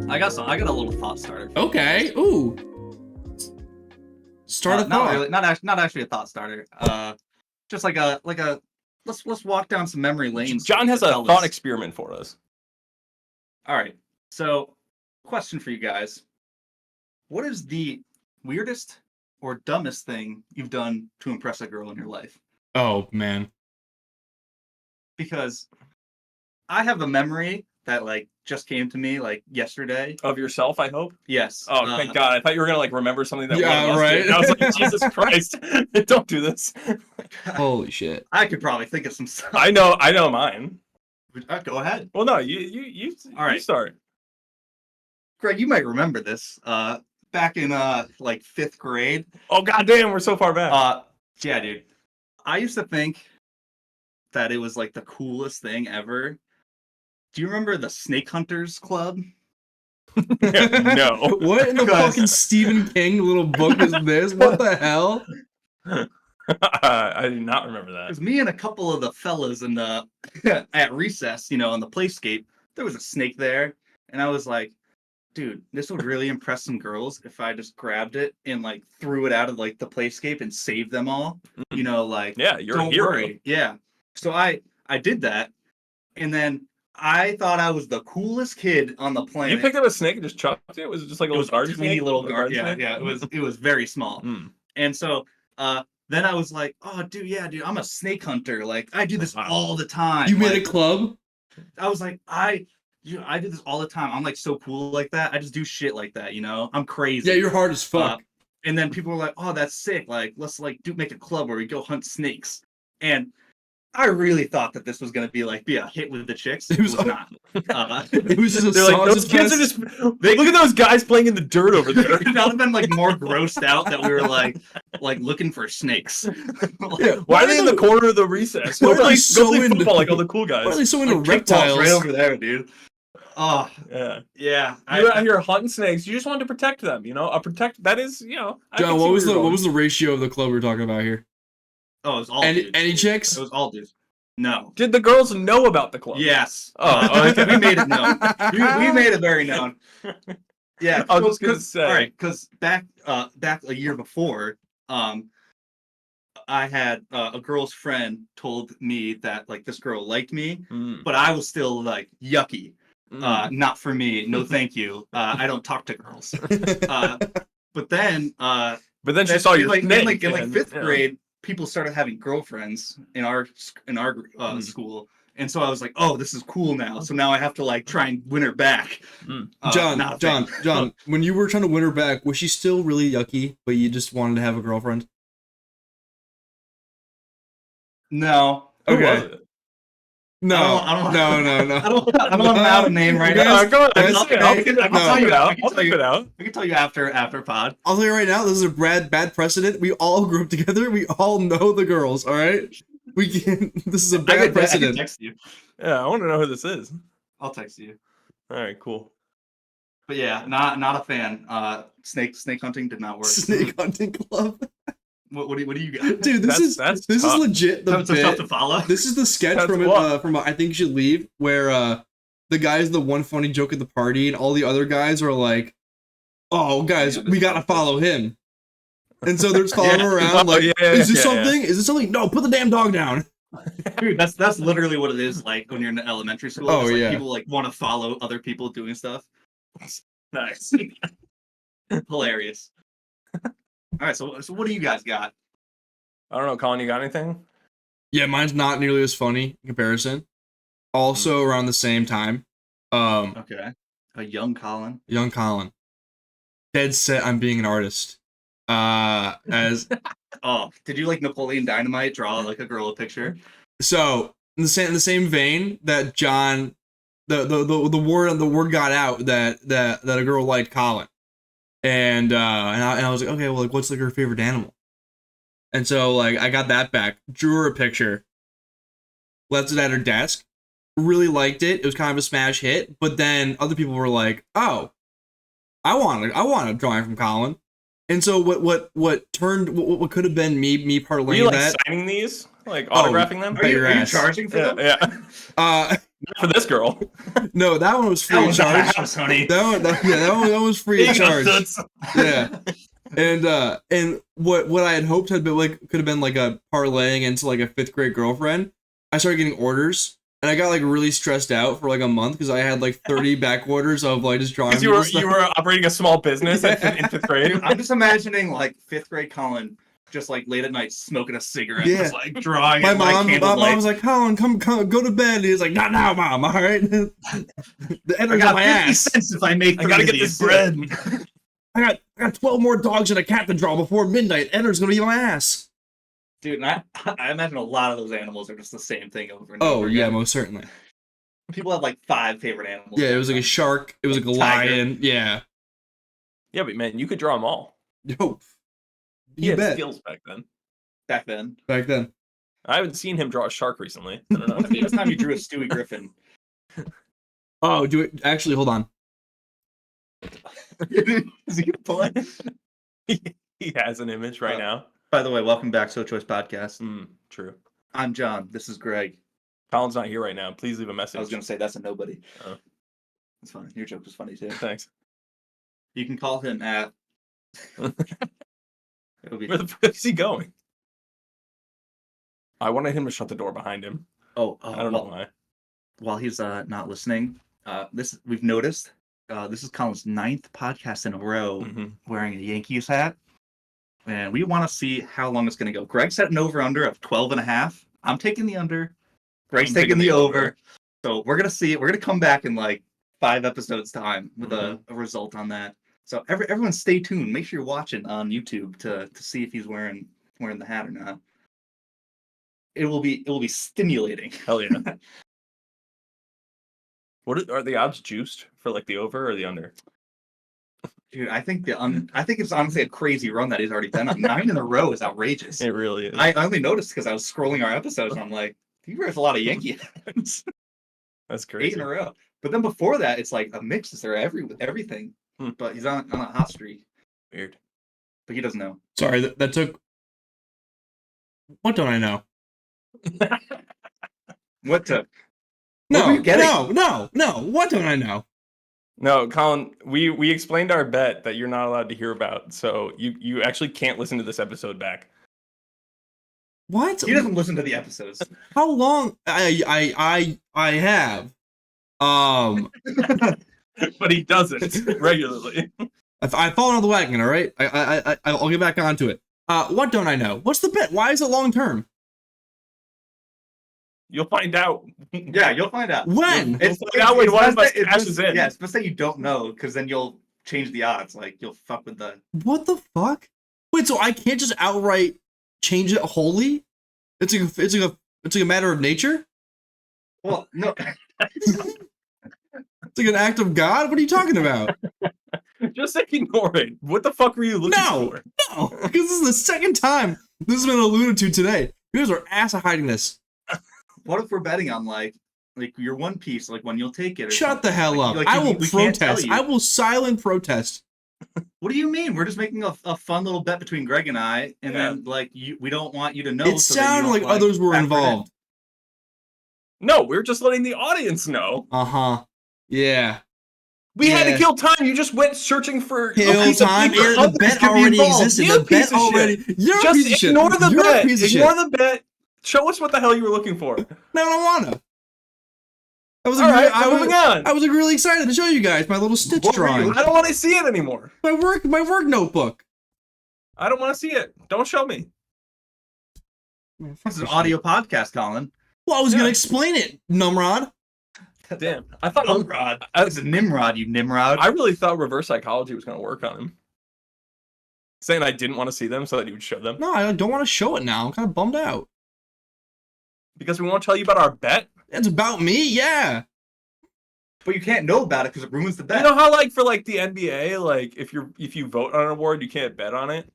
I got a little thought starter. Okay. Ooh. Start a thought. Not really. Not actually a thought starter. Just like a. Let's walk down some memory lanes. John has a thought experiment for us. All right. So, question for you guys: what is the weirdest or dumbest thing you've done to impress a girl in your life? Oh man. Because I have a memory that just came to me yesterday. Of yourself, I hope? Yes. Oh, thank God. I thought you were going to remember something that yeah, one of us right. did. And I was like, Jesus Christ, don't do this. Holy shit. I could probably think of some stuff. I know mine. Go ahead. Well, no, you All right. You start. Greg, you might remember this. Back in 5th grade. Oh, goddamn, we're so far back. Yeah, dude. I used to think that it was the coolest thing ever. Do you remember the Snake Hunters Club? No. What in the fucking Stephen King little book is this? What the hell? I do not remember that. It was me and a couple of the fellas in the at recess, on the playscape. There was a snake there, and I was like, dude, this would really impress some girls if I just grabbed it and threw it out of the playscape and saved them all. Yeah, you're don't a hero. worry. Yeah. So I did that, and then I thought I was the coolest kid on the planet. You picked up a snake and just chucked it? Was it just like a little garden tiny snake? little garden? snake? Yeah. It was very small. And so then I was like, oh, dude, I'm a snake hunter. I do this all the time. You made a club? I was like, I do this all the time. I'm so cool like that. I just do shit like that, I'm crazy. Yeah, you're hard as fuck. And then people were like, oh, that's sick. Let's make a club where we go hunt snakes. And I really thought that this was gonna be a hit with the chicks. It was not. It was just a They're like, those kids are just. Look at those guys playing in the dirt over there. That would have been more grossed out that we were looking for snakes. Why are they in the corner of the recess? Why are they so into football like all the cool guys? Why are they so into reptiles reptiles? right over there, dude? Oh yeah. You're out here hunting snakes. You just wanted to protect them. That is. John, what was the ratio of the club we're talking about here? Oh, it was all any dudes. chicks? It was all dudes. No. Did the girls know about the club? Yes. Oh, okay. We made it known. We made it very known. Yeah. I was just gonna say. All right, because back a year before, I had a girl's friend told me that this girl liked me, but I was still yucky. Not for me. No, thank you. I don't talk to girls. But then she saw your in snake. 5th grade, people started having girlfriends in our school, and so I was like, oh, this is cool now. So now I have to try and win her back. John, when you were trying to win her back, was she still really yucky, but you just wanted to have a girlfriend? No. Okay. No. I don't No. want to out a name right now. Go on. I'll tell you I'll out. keep it out. I can tell you after pod. I'll tell you right now, this is a bad precedent. We all grew up together. We all know the girls, all right? This is a bad precedent. I can text you. Yeah, I want to know who this is. I'll text you. All right, cool. But yeah, not a fan. Snake hunting did not work. Snake hunting club. What do you got? Dude, this is legit the That's tough to follow. This is the sketch from I Think You Should Leave, where the guy's the one funny joke at the party, and all the other guys are like, "Oh, guys, we gotta follow him," and so they're just following him around. Is this something? Is this something? No, put the damn dog down. Dude, that's literally what it is when you're in elementary school. Oh yeah, people want to follow other people doing stuff. Nice, hilarious. All right, so what do you guys got? I don't know, Colin. You got anything? Yeah, mine's not nearly as funny in comparison. Also around the same time. Okay. A young Colin. Young Colin. Dead set on being an artist. As oh, did you Napoleon Dynamite draw a girl a picture? So in the same vein that John, the word got out that a girl liked Colin. And I was like, okay, well, what's her favorite animal? And so I got that back, drew her a picture, left it at her desk, really liked it. It was kind of a smash hit. But then other people were like, oh, I want a drawing from Colin. And so what could have been me parlaying were you that? Signing these, autographing them? Are you charging for them? Yeah. Not for this girl. No, that one was free That of was a charge. house, honey. That was free of charge. Toots. Yeah. And what I had hoped had been like could have been like a parlaying into like a 5th grade girlfriend. I started getting orders and I got like really stressed out for like a month because I had like 30 back orders of like just drawing. Because you were operating a small business in 5th grade. Dude, I'm just imagining like 5th grade Colin just like late at night smoking a cigarette, Yeah. just like drawing. My at, like, mom candlelight. was like, Colin, come, go to bed. And he was like, not now, mom. All right. The I editor's got on my 50 ass. cents if I make. I gotta get this bread. I got 12 more dogs and a cat to draw before midnight. Editor's gonna be on my ass. Dude, and I imagine a lot of those animals are just the same thing over and Oh over yeah, again. most certainly. People have like 5 favorite animals. Yeah, it was like a shark. It was like a Tiger. lion. Yeah. Yeah, but man, you could draw them all. Yo, He you had bet. skills back then. Back then. Back then. I haven't seen him draw a shark recently. I don't know. When's the last time you drew a Stewie Griffin? Oh, do it. Actually, hold on. Is he gonna pull it? He has an image right now. By the way, welcome back to sochoicepodcast. True. I'm John. This is Greg. Colin's not here right now. Please leave a message. I was gonna say that's a nobody. Oh. That's funny. Your joke was funny too. Thanks. You can call him at. It'll be. Where the fuck is he going? I wanted him to shut the door behind him. I don't know why. While he's not listening, we've noticed. This is Colin's 9th podcast in a row wearing a Yankees hat, and we want to see how long it's going to go. Greg set an over/under of 12.5. I'm taking the under. Greg's taking the over. So we're gonna see it. We're gonna come back in like 5 episodes time with a result on that. So everyone, stay tuned. Make sure you're watching on YouTube to see if he's wearing the hat or not. It will be stimulating. Hell yeah. Are the odds juiced for like the over or the under? Dude, I think it's honestly a crazy run that he's already been on. 9 in a row is outrageous. It really is. I only noticed because I was scrolling our episodes and I'm like, he wears a lot of Yankee hats. That's crazy. 8 in a row. But then before that, it's like a mix. Is there everything? But he's on a hot streak. Weird. But he doesn't know. Sorry, that took. What don't I know? What took? No, were you getting? no. What don't I know? No, Colin, we explained our bet that you're not allowed to hear about, so you actually can't listen to this episode back. What? He doesn't listen to the episodes. How long? I have. But he doesn't regularly. I've fallen on the wagon. All right. I'll get back onto it. What don't I know? What's the bet? Why is it long term? You'll find out. Yeah, you'll find out. When? You'll find out when one of us cashes in. Yeah, it's best that you don't know, because then you'll change the odds. Like you'll fuck with the. What the fuck? Wait, so I can't just outright change it wholly? It's like a matter of nature? Well, no. It's like an act of God? What are you talking about? Just ignore it. What the fuck were you looking for? No, because this is the second time this has been alluded to today. You guys are ass at hiding this. What if we're betting on like your One Piece, like when you'll take it? Or Shut something? the hell up. Like, I will we can't tell protest. you. I will silent protest. What do you mean? We're just making a fun little bet between Greg and I, and then like we don't want you to know. It so that you sounded don't, like others were factor it in. involved. No, we're just letting the audience know. Uh-huh. Yeah. We had to Yeah. kill time. You just went searching for Kill a piece of time. paper. The Others bet could be already involved. existed. You're The a piece bet of shit. already. You're a piece of Just shit. ignore the You're a bet. piece of Ignore shit. the bet. Show us what the hell you were looking for. No, I don't wanna. I was All right, I moving on. was like really excited to show you guys my little stitch What were you- drawing. I don't want to see it anymore. My work notebook. I don't want to see it. Don't show me. This is an audio podcast, Colin. Well, I was gonna Yeah. explain it, Numrod. Damn. I thought Nimrod. It's a Nimrod, you Nimrod. I really thought reverse psychology was going to work on him. Saying I didn't want to see them so that he would show them. No, I don't want to show it now. I'm kind of bummed out. Because we won't tell you about our bet. It's about me, yeah. But you can't know about it because it ruins the bet. You know how like for like the NBA, like if you vote on an award, you can't bet on it.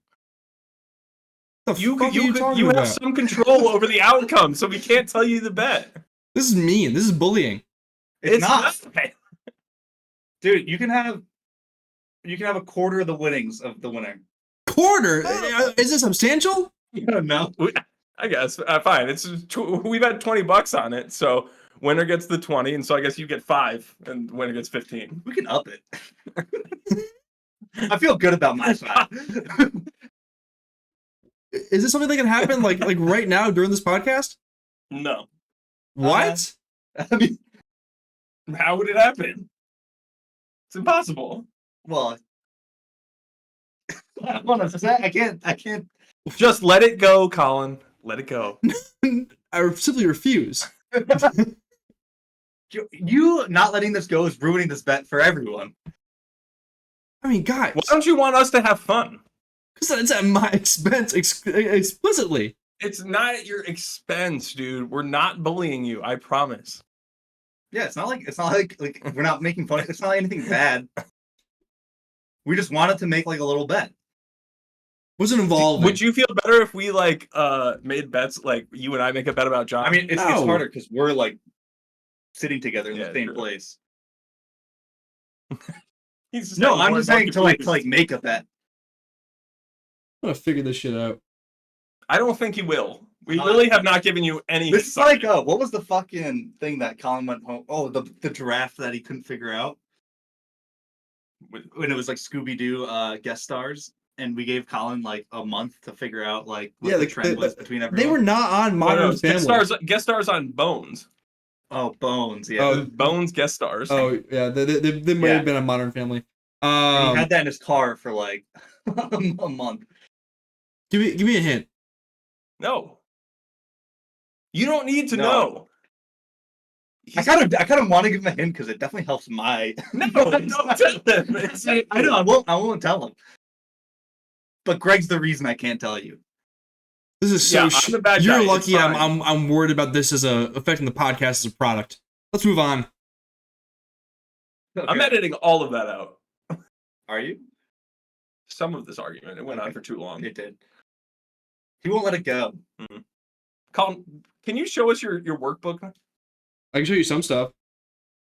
The You fuck are you talking have about? some control over the outcome, so we can't tell you the bet. This is mean. This is bullying. it's not. not. Dude, you can have a quarter of the winnings of the winner. Quarter? Is it substantial? You don't know. I guess fine. We've had $20 on it, so winner gets the 20, and so I guess you get 5, and winner gets 15. We can up it. I feel good about my side. Is this something that can happen like right now during this podcast? No. What? I mean, How would it happen? It's impossible. well, I can't. Just let it go, Colin. Let it go. I simply refuse. You not letting this go is ruining this bet for everyone. I mean, guys. Why don't you want us to have fun? Because it's at my expense explicitly. It's not at your expense, dude. We're not bullying you. I promise. Yeah, it's not like we're not making fun. It's not like anything bad. We just wanted to make like a little bet. Wasn't involved. Would you feel better if we like made bets like you and I make a bet about John? I mean, it's harder because we're like sitting together in the same true. place. No, I'm just saying to make a bet. I'm gonna figure this shit out. I don't think he will. We really have not given you any. This is like what was the fucking thing that Colin went home? Oh, the giraffe that he couldn't figure out. When it was like Scooby-Doo guest stars, and we gave Colin like a month to figure out like what the trend was between everyone. They were not on Modern Family. Guest stars on Bones. Oh, Bones, yeah. Oh, Bones guest stars. Oh, yeah, they might have been on Modern Family. And he had that in his car for like a month. Give me a hint. No. You don't need to know. I kind of want to give him a hint because it definitely helps my. No, don't tell him. I know. I won't tell him. But Greg's the reason I can't tell you. This is so. I'm the bad You're guy. lucky. I'm worried about this as affecting the podcast as a product. Let's move on. Okay. I'm editing all of that out. Are you? Some of this argument. It went on for too long. It did. He won't let it go. Mm-hmm. Colin, can you show us your workbook? I can show you some stuff.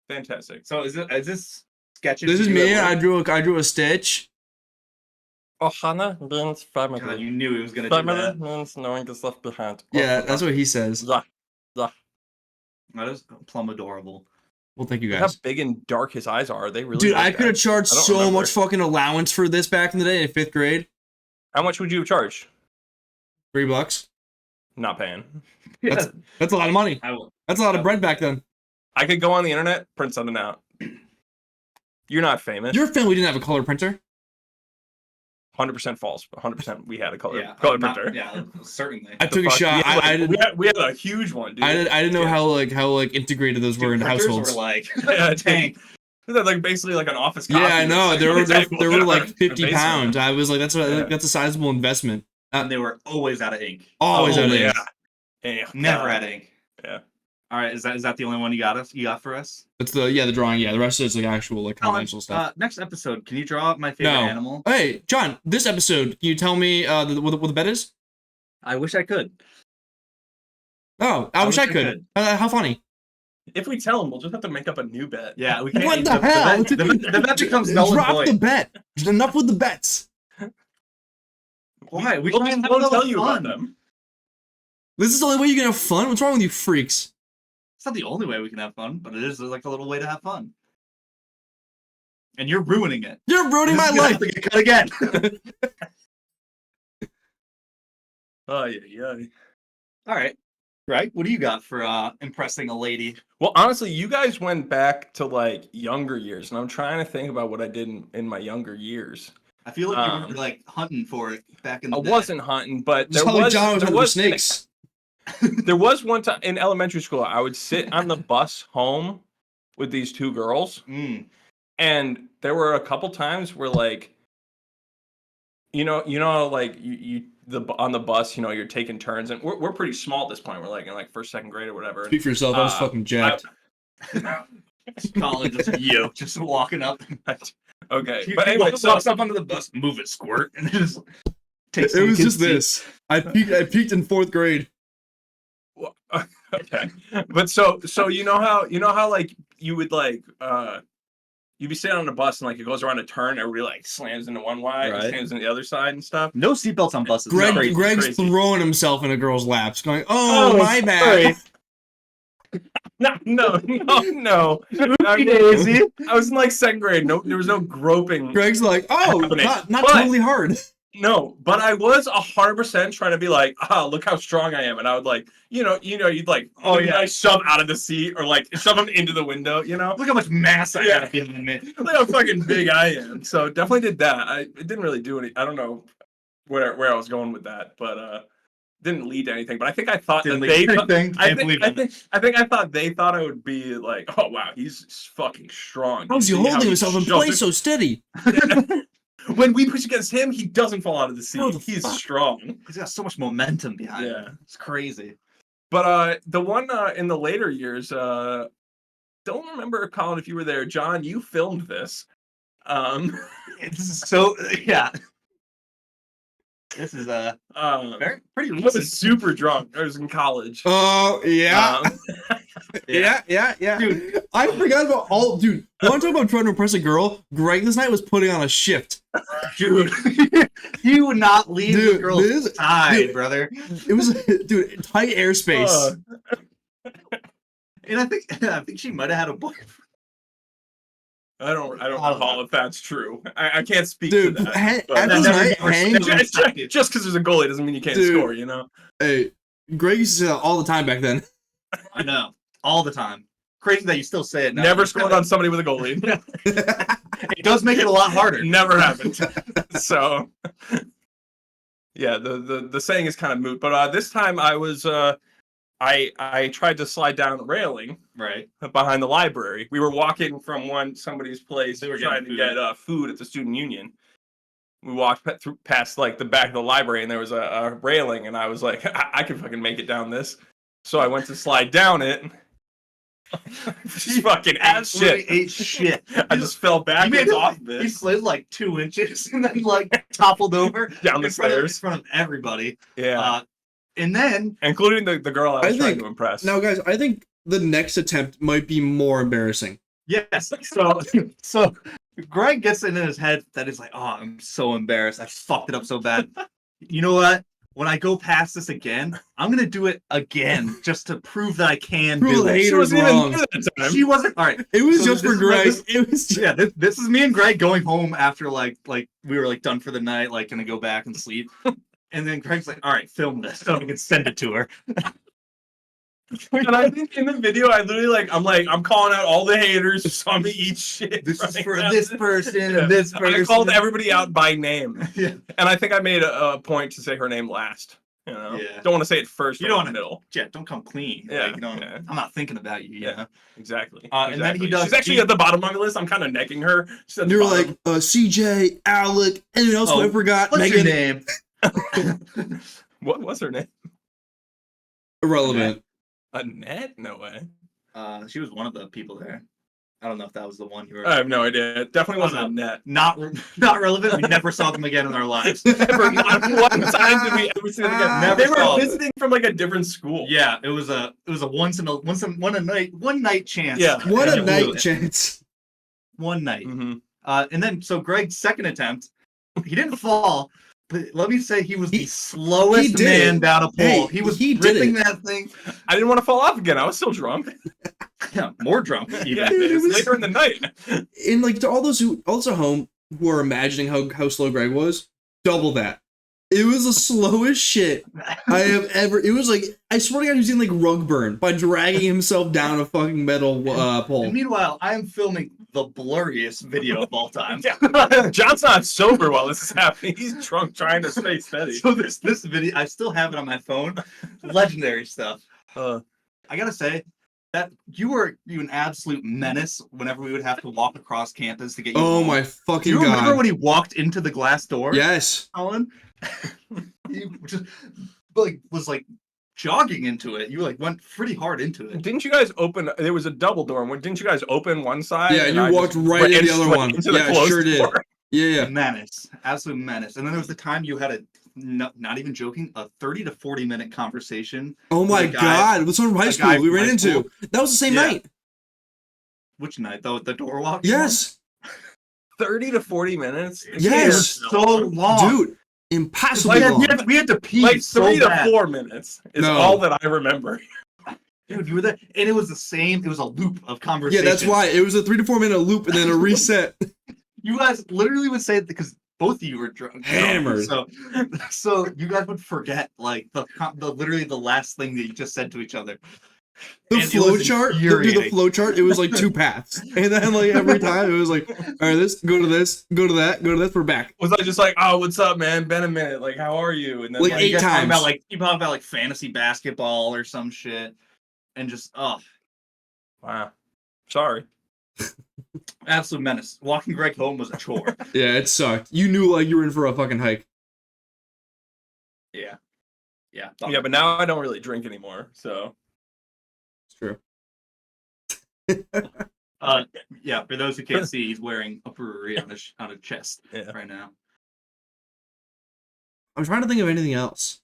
Fantastic. So is this sketches? This is me. I drew a stitch. Ohana means family. God, you knew he was gonna do Family that. means knowing is left behind. Yeah, that's what he says. Yeah. That is plumb adorable. Well, thank you Look how guys. big and dark his eyes are. Are they really? Dude, like I could have charged so remember. much fucking allowance for this back in the day in 5th grade. How much would you charge? $3. Not paying. Yeah, That's a lot of money. That's a lot of bread back then. I could go on the internet, print something out. You're not famous. Your family didn't have a color printer. 100% false. 100% we had a color printer. Yeah, certainly. I took a shot. We had a huge one, dude. I didn't know how integrated those were in households. Were like tank. They're like basically like an office. Yeah, I know. They were like 50 pounds. I was like, that's a sizable investment. And they were always out of ink. Always out of ink. Yeah. Never out of ink. Yeah. All right, is that the only one you got for us? That's the drawing. Yeah, the rest is like actual like financial stuff. Next episode, can you draw my favorite animal? Hey, John, this episode, can you tell me what the bet is? I wish I could. Oh, I wish I could. How funny. If we tell him, we'll just have to make up a new bet. Yeah, we can't. What the hell? The bet becomes null and Drop void. the bet. Just enough with the bets. Why? We'll just tell you about them. This is the only way you can have fun? What's wrong with you freaks? It's not the only way we can have fun, but it is like a little way to have fun. And you're ruining it. You're ruining my life. To get cut again. Oh yeah. All right. Right? What do you got for impressing a lady? Well, honestly, you guys went back to like younger years, and I'm trying to think about what I did in my younger years. I feel like you were like hunting for it back in the day. I wasn't hunting, but there was snakes. There was one time in elementary school, I would sit on the bus home with these two girls, and there were a couple times where like, you know, like you on the bus, you know, you're taking turns, and we're pretty small at this point. We're like in like 1st, 2nd grade or whatever. Speak for yourself. I was fucking jacked. Colin just walking up. Okay, but anyway, so walks up onto the bus, move it, squirt, and just takes. It was just this. I peaked in 4th grade. Okay, but so you know how like you would like you'd be sitting on a bus and like it goes around a turn, everybody like slams into one side, and slams into the other side and stuff. No seatbelts on buses. Greg's throwing himself in a girl's laps, going, "Oh my bad." No. Daisy. I was in like second grade. No, there was no groping. Greg's like, oh, Happening. not But- totally hard. No, but I was 100% trying to be like, look how strong I am, and I would like, you'd like, Oh, yeah. like shove out of the seat or like shove him into the window, Look how much mass I have behind me. Look how fucking big I am. So definitely did that. It didn't really do any. I don't know where I was going with that, but didn't lead to anything. But I think I thought Didn't that lead they. to anything. I Can't believe it. think I thought they thought I would be like, oh wow, he's fucking strong. How's he See how holding himself in shoves place so steady? it? When we push against him, he doesn't fall out of the How seat. the He's fuck? strong. He's got so much momentum behind Yeah. him. It's crazy. But the one in the later years, don't remember, Colin, if you were there. John, you filmed this. It's so yeah. This is pretty I was recent. super drunk. I was in college. Oh, yeah. Um, Dude, I forgot about all. Dude, want to talk about trying to impress a girl? Greg this night was putting on a shift. Dude, he would not leave the Dude, girl's this- side, dude. brother. It was, dude, tight airspace. And I think she might have had a boyfriend. I don't don't recall know. if that's true. I can't speak Dude, to that. after but- this never night, never hang, stopped. just because there's a goalie doesn't mean you can't Dude. score, you know? hey, Greg used to say that all the time back then. I know, all the time. Crazy that you still say it now. Never scored on somebody with a goalie. It does make it a lot harder. Never happened. So, yeah, the saying is kind of moot. But this time I was I tried to slide down the railing Right. behind the library. We were walking from somebody's place. They were trying getting to get food at the student union. We walked past like the back of the library, and there was a railing, and I was like, I can fucking make it down this. So I went to slide down it. Just fucking ate Absolutely shit. ate shit. I just fell He backwards made off He this slid like 2 inches and then like toppled over down the in stairs. front of everybody. Yeah, And then including the girl I was I trying think- to impress. Now, guys, I think the next attempt might be more embarrassing. yes, so Greg gets it in his head that he's like, oh, I'm so embarrassed. I fucked it up so bad. You know what? When I go past this again, I'm gonna do it again just to prove that I can Prove do the it. haters She wasn't even wrong. there that time. She wasn't all right. It was So just this for is Greg. this- It was just, Yeah, this is me and Greg going home after like we were like done for the night, like gonna go back and sleep. And then Greg's like, all right, film this so we can send it to her. And I think in the video, I'm calling out all the haters who saw me eat shit. This is right for now. this person Yeah. and this person. I called everybody out by name, Yeah. and I think I made a point to say her name last. You know, Yeah. don't want to say it first. You or don't in wanna- the middle. Yeah, don't come clean. Yeah, Like, you know, yeah. I'm not thinking about you. Yeah. Yeah. Exactly. And then he exactly. does She's actually the- at the bottom of my list. I'm kind of necking her. She's at the you're bottom. like, CJ, Alec, anyone else who I forgot? What's Megan. your name? What was her name? Irrelevant. Annette? No way. She was one of the people there. I don't know if that was the one you were. I have no idea. It definitely wasn't Annette. Not relevant. We never saw them again in our lives. Never, not one time did we ever see them again. Never They were saw them. visiting from like a different school. Yeah, it was a one night chance. Yeah. What And a it blew night it. chance. One night. Mm-hmm. And then so Greg's second attempt, he didn't fall, but let me say he was the slowest he did man it. down a pole. Hey, he was he did ripping it. that thing. I didn't want to fall off again. I was still drunk. More drunk. Even. Yeah, Dude, it it's was- later in the night. And like to all those at home who are imagining how slow Greg was, double that. It was the slowest shit I have ever. It was like, I swear to God, he was getting like rug burn by dragging himself down a fucking metal pole. And meanwhile, I am filming the blurriest video of all time. Yeah. John's not sober while this is happening. He's drunk trying to stay steady. So this video, I still have it on my phone. Legendary stuff. I gotta say that you were an absolute menace whenever we would have to walk across campus to get you. Oh home. my Do fucking you remember God. when he walked into the glass door? Yes. Colin. He just was like jogging into it. You like went pretty hard into it. Didn't you guys open? There was a double door. Didn't you guys open one side? Yeah, and you I walked just right went into the other straight one. into the Yeah, closed sure did. door? Yeah. Menace, absolute menace. And then there was the time you had not even joking, a 30 to 40 minute conversation. Oh my The guy- God. What's on high the school guy we from ran high into? school. That was the same Yeah. night. Which night? The door walk? Yes. 30 to 40 minutes. It Yes. was so long. Dude, impossibly Like, long. we had to pee Like so 3 bad. to 4 minutes is No. all that I remember. Dude, you were there, and it was the same. It was a loop of conversation. Yeah, that's why it was a 3 to 4 minute loop and then a reset. You guys literally would say it because both of you were drunk, Hammered. So you guys would forget like the literally the last thing that you just said to each other. The And it flow was chart, infuriating. the flow chart, it was like 2 paths, and then like every time it was like, all right, this, go to this, go to that, go to this, we're back. Was I just like, oh, what's up, man? Been a minute. Like, how are you? And then Like You 8 guys talking times. about like you talk about like fantasy basketball or some shit, and just wow, sorry. absolute menace. Walking Greg home was a chore. Yeah, it sucked. You knew like you were in for a fucking hike. Yeah. Yeah, but now I don't really drink anymore, so. It's true. Yeah. For those who can't see, he's wearing a brewery on his chest right now. I'm trying to think of anything else.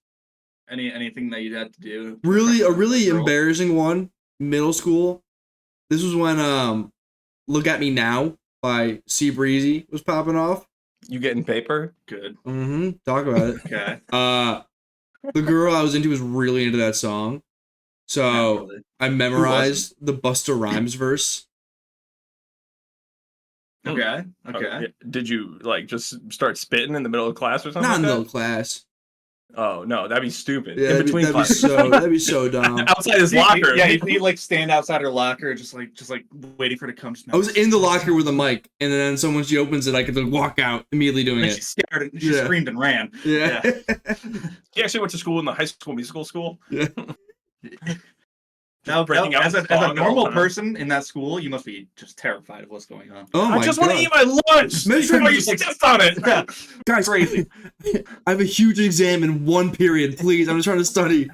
Anything that you had to do? Really, a really Girl? embarrassing one. Middle school. This was when "Look at Me Now" by C Breezy was popping off. You getting paper? Good. Talk about it. Okay. The girl I was into was really into that song, so Naturally. I memorized the Busta Rhymes verse. Okay. Okay. Yeah. Did you like just start spitting in the middle of class or something? Not in like middle that? class. Oh no, that'd be stupid. Yeah, in between that'd be classes. that'd be so dumb. Outside his locker. Yeah, he'd like stand outside her locker, just like waiting for it to come. I was in the locker with a mic, and then when she opens it, I could like walk out immediately doing And it. she scared and she screamed and ran. Yeah. He actually went to school in the high school musical school. Yeah. Now, breaking out as the a song at all normal times. person in that school, you must be just terrified of what's going on. Oh my I just god. want to eat my lunch. Make sure Before you- you stepped on it. Yeah. Guys, Crazy. I have a huge exam in 1 period. Please, I'm just trying to study.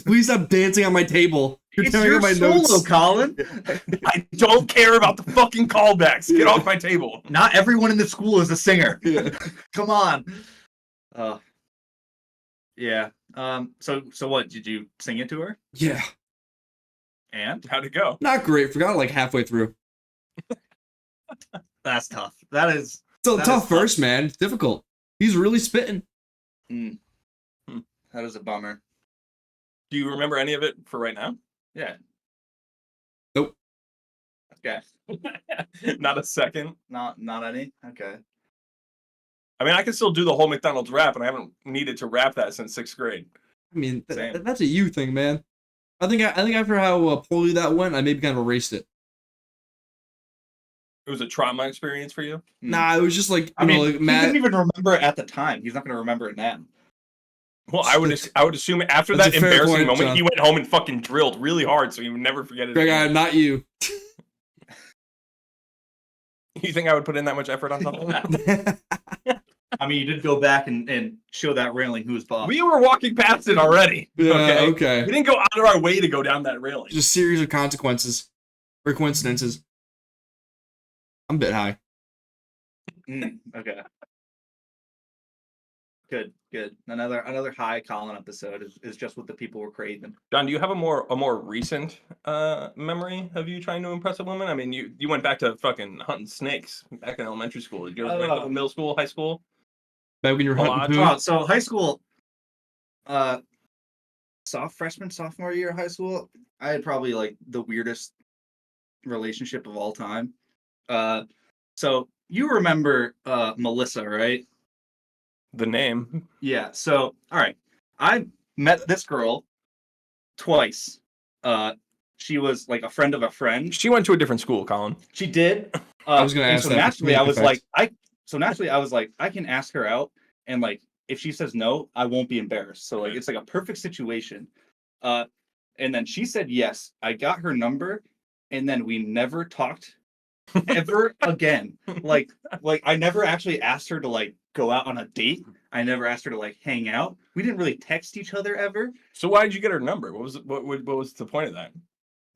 Please stop dancing on my table. You're It's tearing your up my solo, notes. Colin. I don't care about the fucking callbacks. Get off my table. Not everyone in the school is a singer. Yeah. Come on. Yeah. So what? Did you sing it to her? Yeah. And How'd it go? Not great. Forgot like halfway through. that's tough. That is. Still That tough is verse, man. It's difficult. He's really spitting. That is a bummer. Do you remember any of it for right now? Yeah. Nope. Okay. Not a second. Not any. Okay. I mean, I can still do the whole McDonald's rap, and I haven't needed to rap that since 6th grade. I mean, Same. that's a you thing, man. I think after how poorly that went, I maybe kind of erased it. It was a trauma experience for you? Nah, it was just like I mean, like he Matt. didn't even remember it at the time. He's not going to remember it now. Well, I would assume after That's that a fair embarrassing point, moment, John. he went home and fucking drilled really hard, so he would never forget it. Greg, again. I'm not you. You think I would put in that much effort on something like that? I mean, you did go back and show that railing who's boss. We were walking past it already. Yeah, We okay. didn't go out of our way to go down that railing. Just a series of consequences or coincidences. I'm a bit high. Okay. Good. Another high Colin episode is just what the people were craving. John, do you have a more recent memory of you trying to impress a woman? I mean, you went back to fucking hunting snakes back in elementary school. Did you ever break up in middle school, high school? Back when you were hunting poo? Oh, so high school, sophomore year of high school, I had probably like the weirdest relationship of all time. So you remember Melissa, right? The name. Yeah. So all right, I met this girl twice. She was like a friend of a friend. She went to a different school, Colin. She did. I was gonna and ask so that. naturally, I was like, I can ask her out, and like if she says no, I won't be embarrassed. So like it's like a perfect situation. And then she said yes. I got her number, and then we never talked ever again. Like I never actually asked her to like go out on a date. I never asked her to like hang out. We didn't really text each other ever. So why did you get her number? What was the point of that?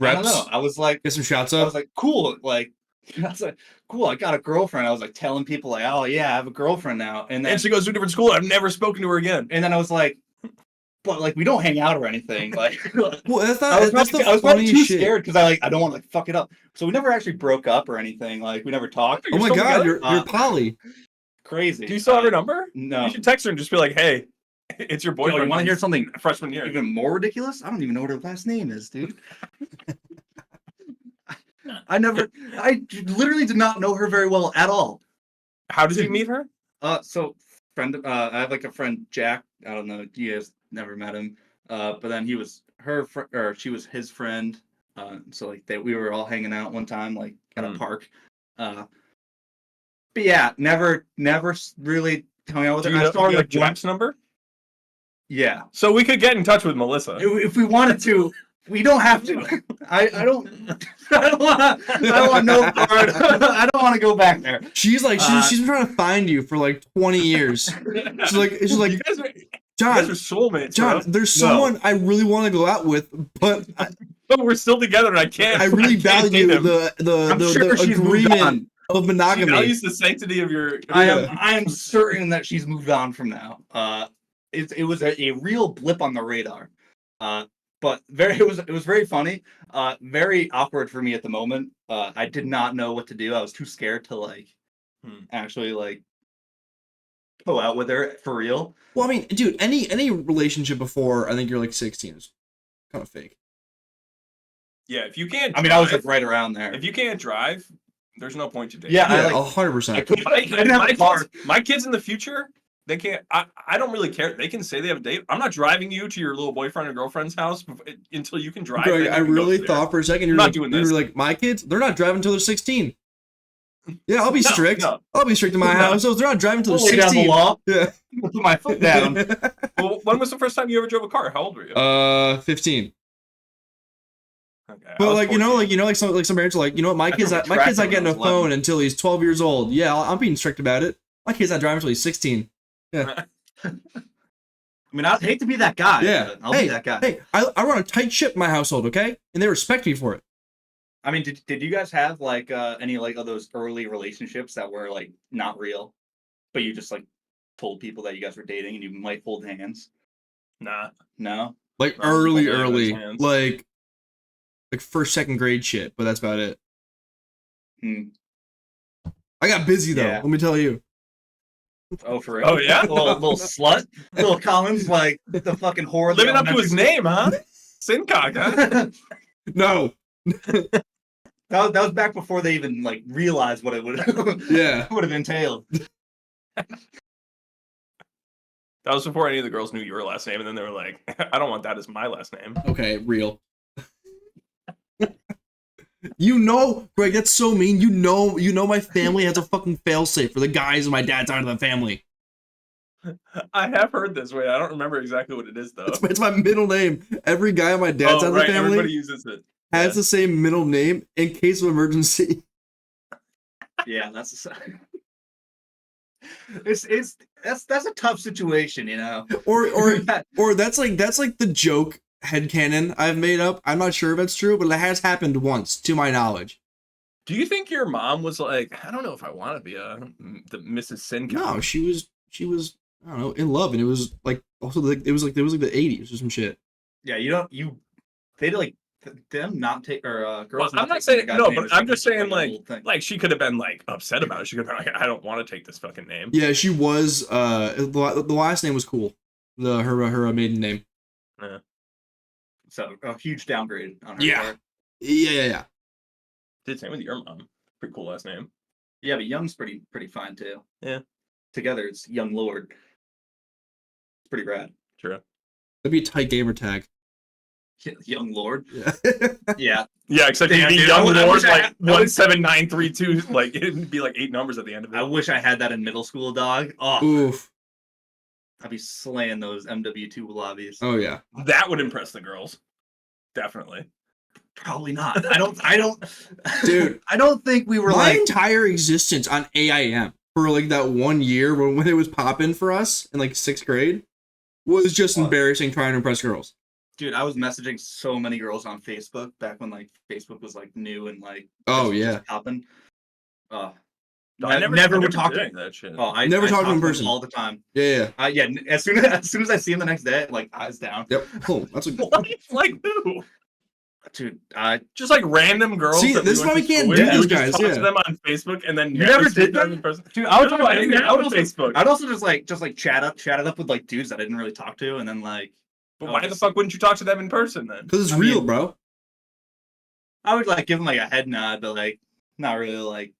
I don't know. I was like, Get some shots I up. was like, cool. Like, I was like, cool. I got a girlfriend. I was like telling people like, oh yeah, I have a girlfriend now. And then And she goes to a different school. I've never spoken to her again. and then I was like, but like we don't hang out or anything. Like, Well, that's I was that's probably, the I was probably funny too shit. scared because I don't want to like fuck it up. So we never actually broke up or anything. Like we never talked. Oh my still god, together? you're poly. Crazy. Do you still have her number? No. You should text her and just be like, hey, It's your Oh, boyfriend. you want to hear something freshman year? even more ridiculous? I don't even know what her last name is, dude. I literally did not know her very well at all. How did you meet her? So I have like a friend, Jack. I don't know, you guys never met him. But then he was her friend, or she was his friend. So like we were all hanging out one time, like at a park. But yeah, never really hung out with Do her. you I know started like Jack's number? Yeah. So we could get in touch with Melissa. If we wanted to, we don't have to. I don't want no part. I don't want to go back there. She's like she's been trying to find you for like 20 years. She's like you guys are soulmates. John, bro. there's someone I really want to go out with, but we're still together and I can't. I really value the agreement of monogamy. She values the sanctity of your. I am certain that she's moved on from now. It was a real blip on the radar. But it was very funny. Very awkward for me at the moment. I did not know what to do. I was too scared to actually go out with her for real. Well, I mean, dude, any relationship before I think you're like 16 is kind of fake. Yeah, if you can't. I mean, I was like right around there. If you can't drive, there's no point to dating. Yeah, 100%. I didn't have a car. My kids in the future, they can't. I don't really care. They can say they have a date. I'm not driving you to your little boyfriend or girlfriend's house until you can drive. Greg, I really thought for a second you were like, my kids, they're not driving until they're 16. Yeah, I'll be strict. No. I'll be strict in my house. So they're not driving until they're Lay down 16. the law. Yeah. Put my foot down. Well, when was the first time you ever drove a car? How old were you? 15. Okay, But like some parents are like, you know what, my kid's not getting a phone until he's 12 years old. Yeah, I'm being strict about it. My kid's not driving until he's 16. Yeah. I mean, I'd hate to be that guy. Yeah. I'll be that guy. Hey, I run a tight ship in my household, okay? And they respect me for it. I mean, did you guys have any of those early relationships that were like not real, but you just like told people that you guys were dating and you might hold hands? Nah. No. Like No, early, like first, second grade shit, but that's about it. I got busy though. Yeah. Let me tell you. Oh, for real? Oh yeah. little slut. Little Colin's like the fucking whore. Living up to his name, huh? Sincock, huh? No. That was back before they even like realized what it would would have entailed. That was before any of the girls knew your last name, and then they were like, "I don't want that as my last name." Okay, real. Greg, that's so mean. You know my family has a fucking failsafe for the guys on my dad's side of the family. I have heard this. Wait, I don't remember exactly what it is though. It's my middle name. Every guy on my dad's side of the family Everybody uses it. has the same middle name in case of emergency. Yeah, that's that's a tough situation, you know. Or that's like the joke headcanon I've made up. I'm not sure if it's true, but it has happened once, to my knowledge. Do you think your mom was like, I don't know if I want to be the Mrs. Sincock? No, she was I don't know, in love, and it was like also like it was like the 80s or some shit. Yeah, they like them not take or girls. Well, I'm not saying no, but I'm just saying like she could have been like upset about it. She could have been like, I don't want to take this fucking name. Yeah, she was. The last name was cool. Her maiden name. Yeah. So a huge downgrade on her Yeah. part. Yeah. Did same with your mom. Pretty cool last name. Yeah, but Young's pretty fine too. Yeah. Together it's Young Lord. It's pretty rad. True. That'd be a tight gamer tag. Young Lord. Yeah. Yeah. Yeah, except Damn, the dude, Young I Lord wish I like had- 17932. Like it'd be like 8 numbers at the end of it. I wish I had that in middle school, dog. Oh, Oof. I'd be slaying those MW2 lobbies. Oh yeah. That would impress the girls. Definitely. Probably not. I don't Dude, I don't think we were my entire existence on AIM for like that 1 year when it was popping for us in like 6th grade was just embarrassing trying to impress girls. Dude, I was messaging so many girls on Facebook back when like Facebook was like new and like just popping. I never would talk to that shit. Oh, I Never talk to them in them person all the time. Yeah. Yeah. As soon as I see him the next day, like eyes down. Yep. Oh, that's a What? Like who? Dude, Just like random girls. See, that this is why we went to can't school do with, this, you would guys, just talk yeah. to them on Facebook, and then You never see did them that? in person. dude, I would No, I didn't have a Facebook. I'd also just like chat it up with like dudes that I didn't really talk to, and then like. But I why would the just- fuck wouldn't you talk to them in person then? Because it's I real, mean- bro. I would like give them like a head nod, but like not really like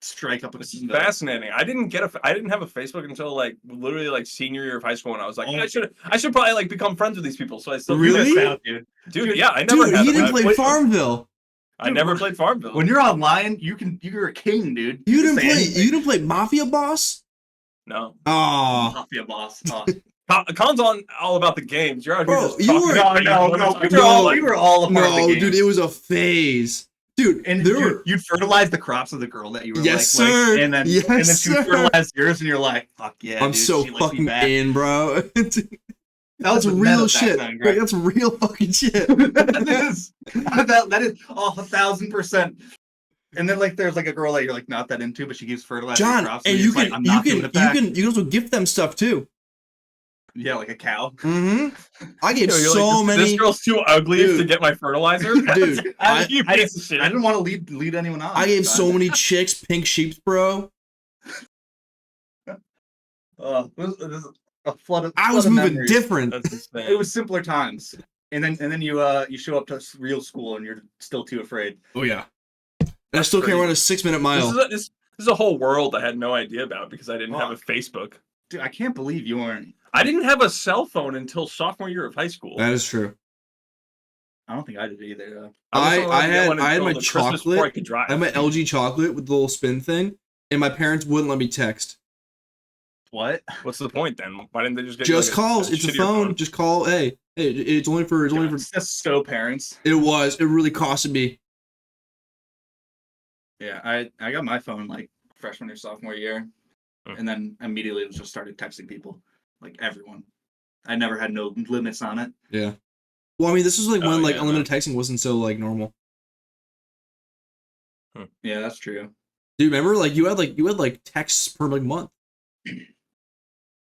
strike up a. This is fascinating. I didn't have a Facebook until like literally like senior year of high school, and I was like, Oh. I should probably like become friends with these people. So I still Really? missed out, dude. Yeah, I never Dude, had he didn't a play Facebook. Farmville. I never played Farmville. When you're online, you're a king, dude. You can didn't say play. anything. You didn't play Mafia Boss. No. Oh, Mafia boss. Colin's all about the games. You're out here Bro, just you talking were- about We were all a part of the no, game. dude, it was a phase, dude. And there were you'd fertilize the crops of the girl that you were Yes, like, sir. and then Yes, and then she would sir. fertilize yours, and you're like, fuck yeah, I'm dude, so she likes me fucking back. in, bro. That was That's the real meta back shit. then, Like, Greg. that's real fucking shit. that is 1,000%. And then like there's like a girl that you're like not that into, but she gives fertilizer John, crops, and you're you just like, can I'm you not can giving it you back. can also gift them stuff too. Yeah, like a cow. Mm-hmm. I gave You're so like, many. This girl's too ugly Dude. to get my fertilizer. Dude, I You piece of shit. didn't want to lead anyone on. I gave this so time. many chicks pink sheeps, bro. This is a flood of. I was flood of moving memories. different. That's insane. It was simpler times. And then you show up to real school and you're still too afraid. Oh yeah. And I still can't crazy. run a 6-minute mile. This is a whole world I had no idea about because I didn't have a Facebook. Dude, I can't believe you weren't. I didn't have a cell phone until sophomore year of high school. That is true. I don't think I did either. Though. wasn't allowed to get one I had until my the Christmas before I chocolate. could drive. I had my LG chocolate with the little spin thing, and my parents wouldn't let me text. What? What's the point then? Why didn't they just get Just you, calls. It's a shittier phone. Just call. Hey, it's only for. That's so parents. It was. It really costed me. Yeah, I got my phone like freshman or sophomore year, and then immediately just started texting people, like everyone. I never had no limits on it. Yeah. Well, I mean, this was like when like yeah, unlimited texting wasn't so like normal. Yeah, that's true. Dude, remember like you had texts per like month.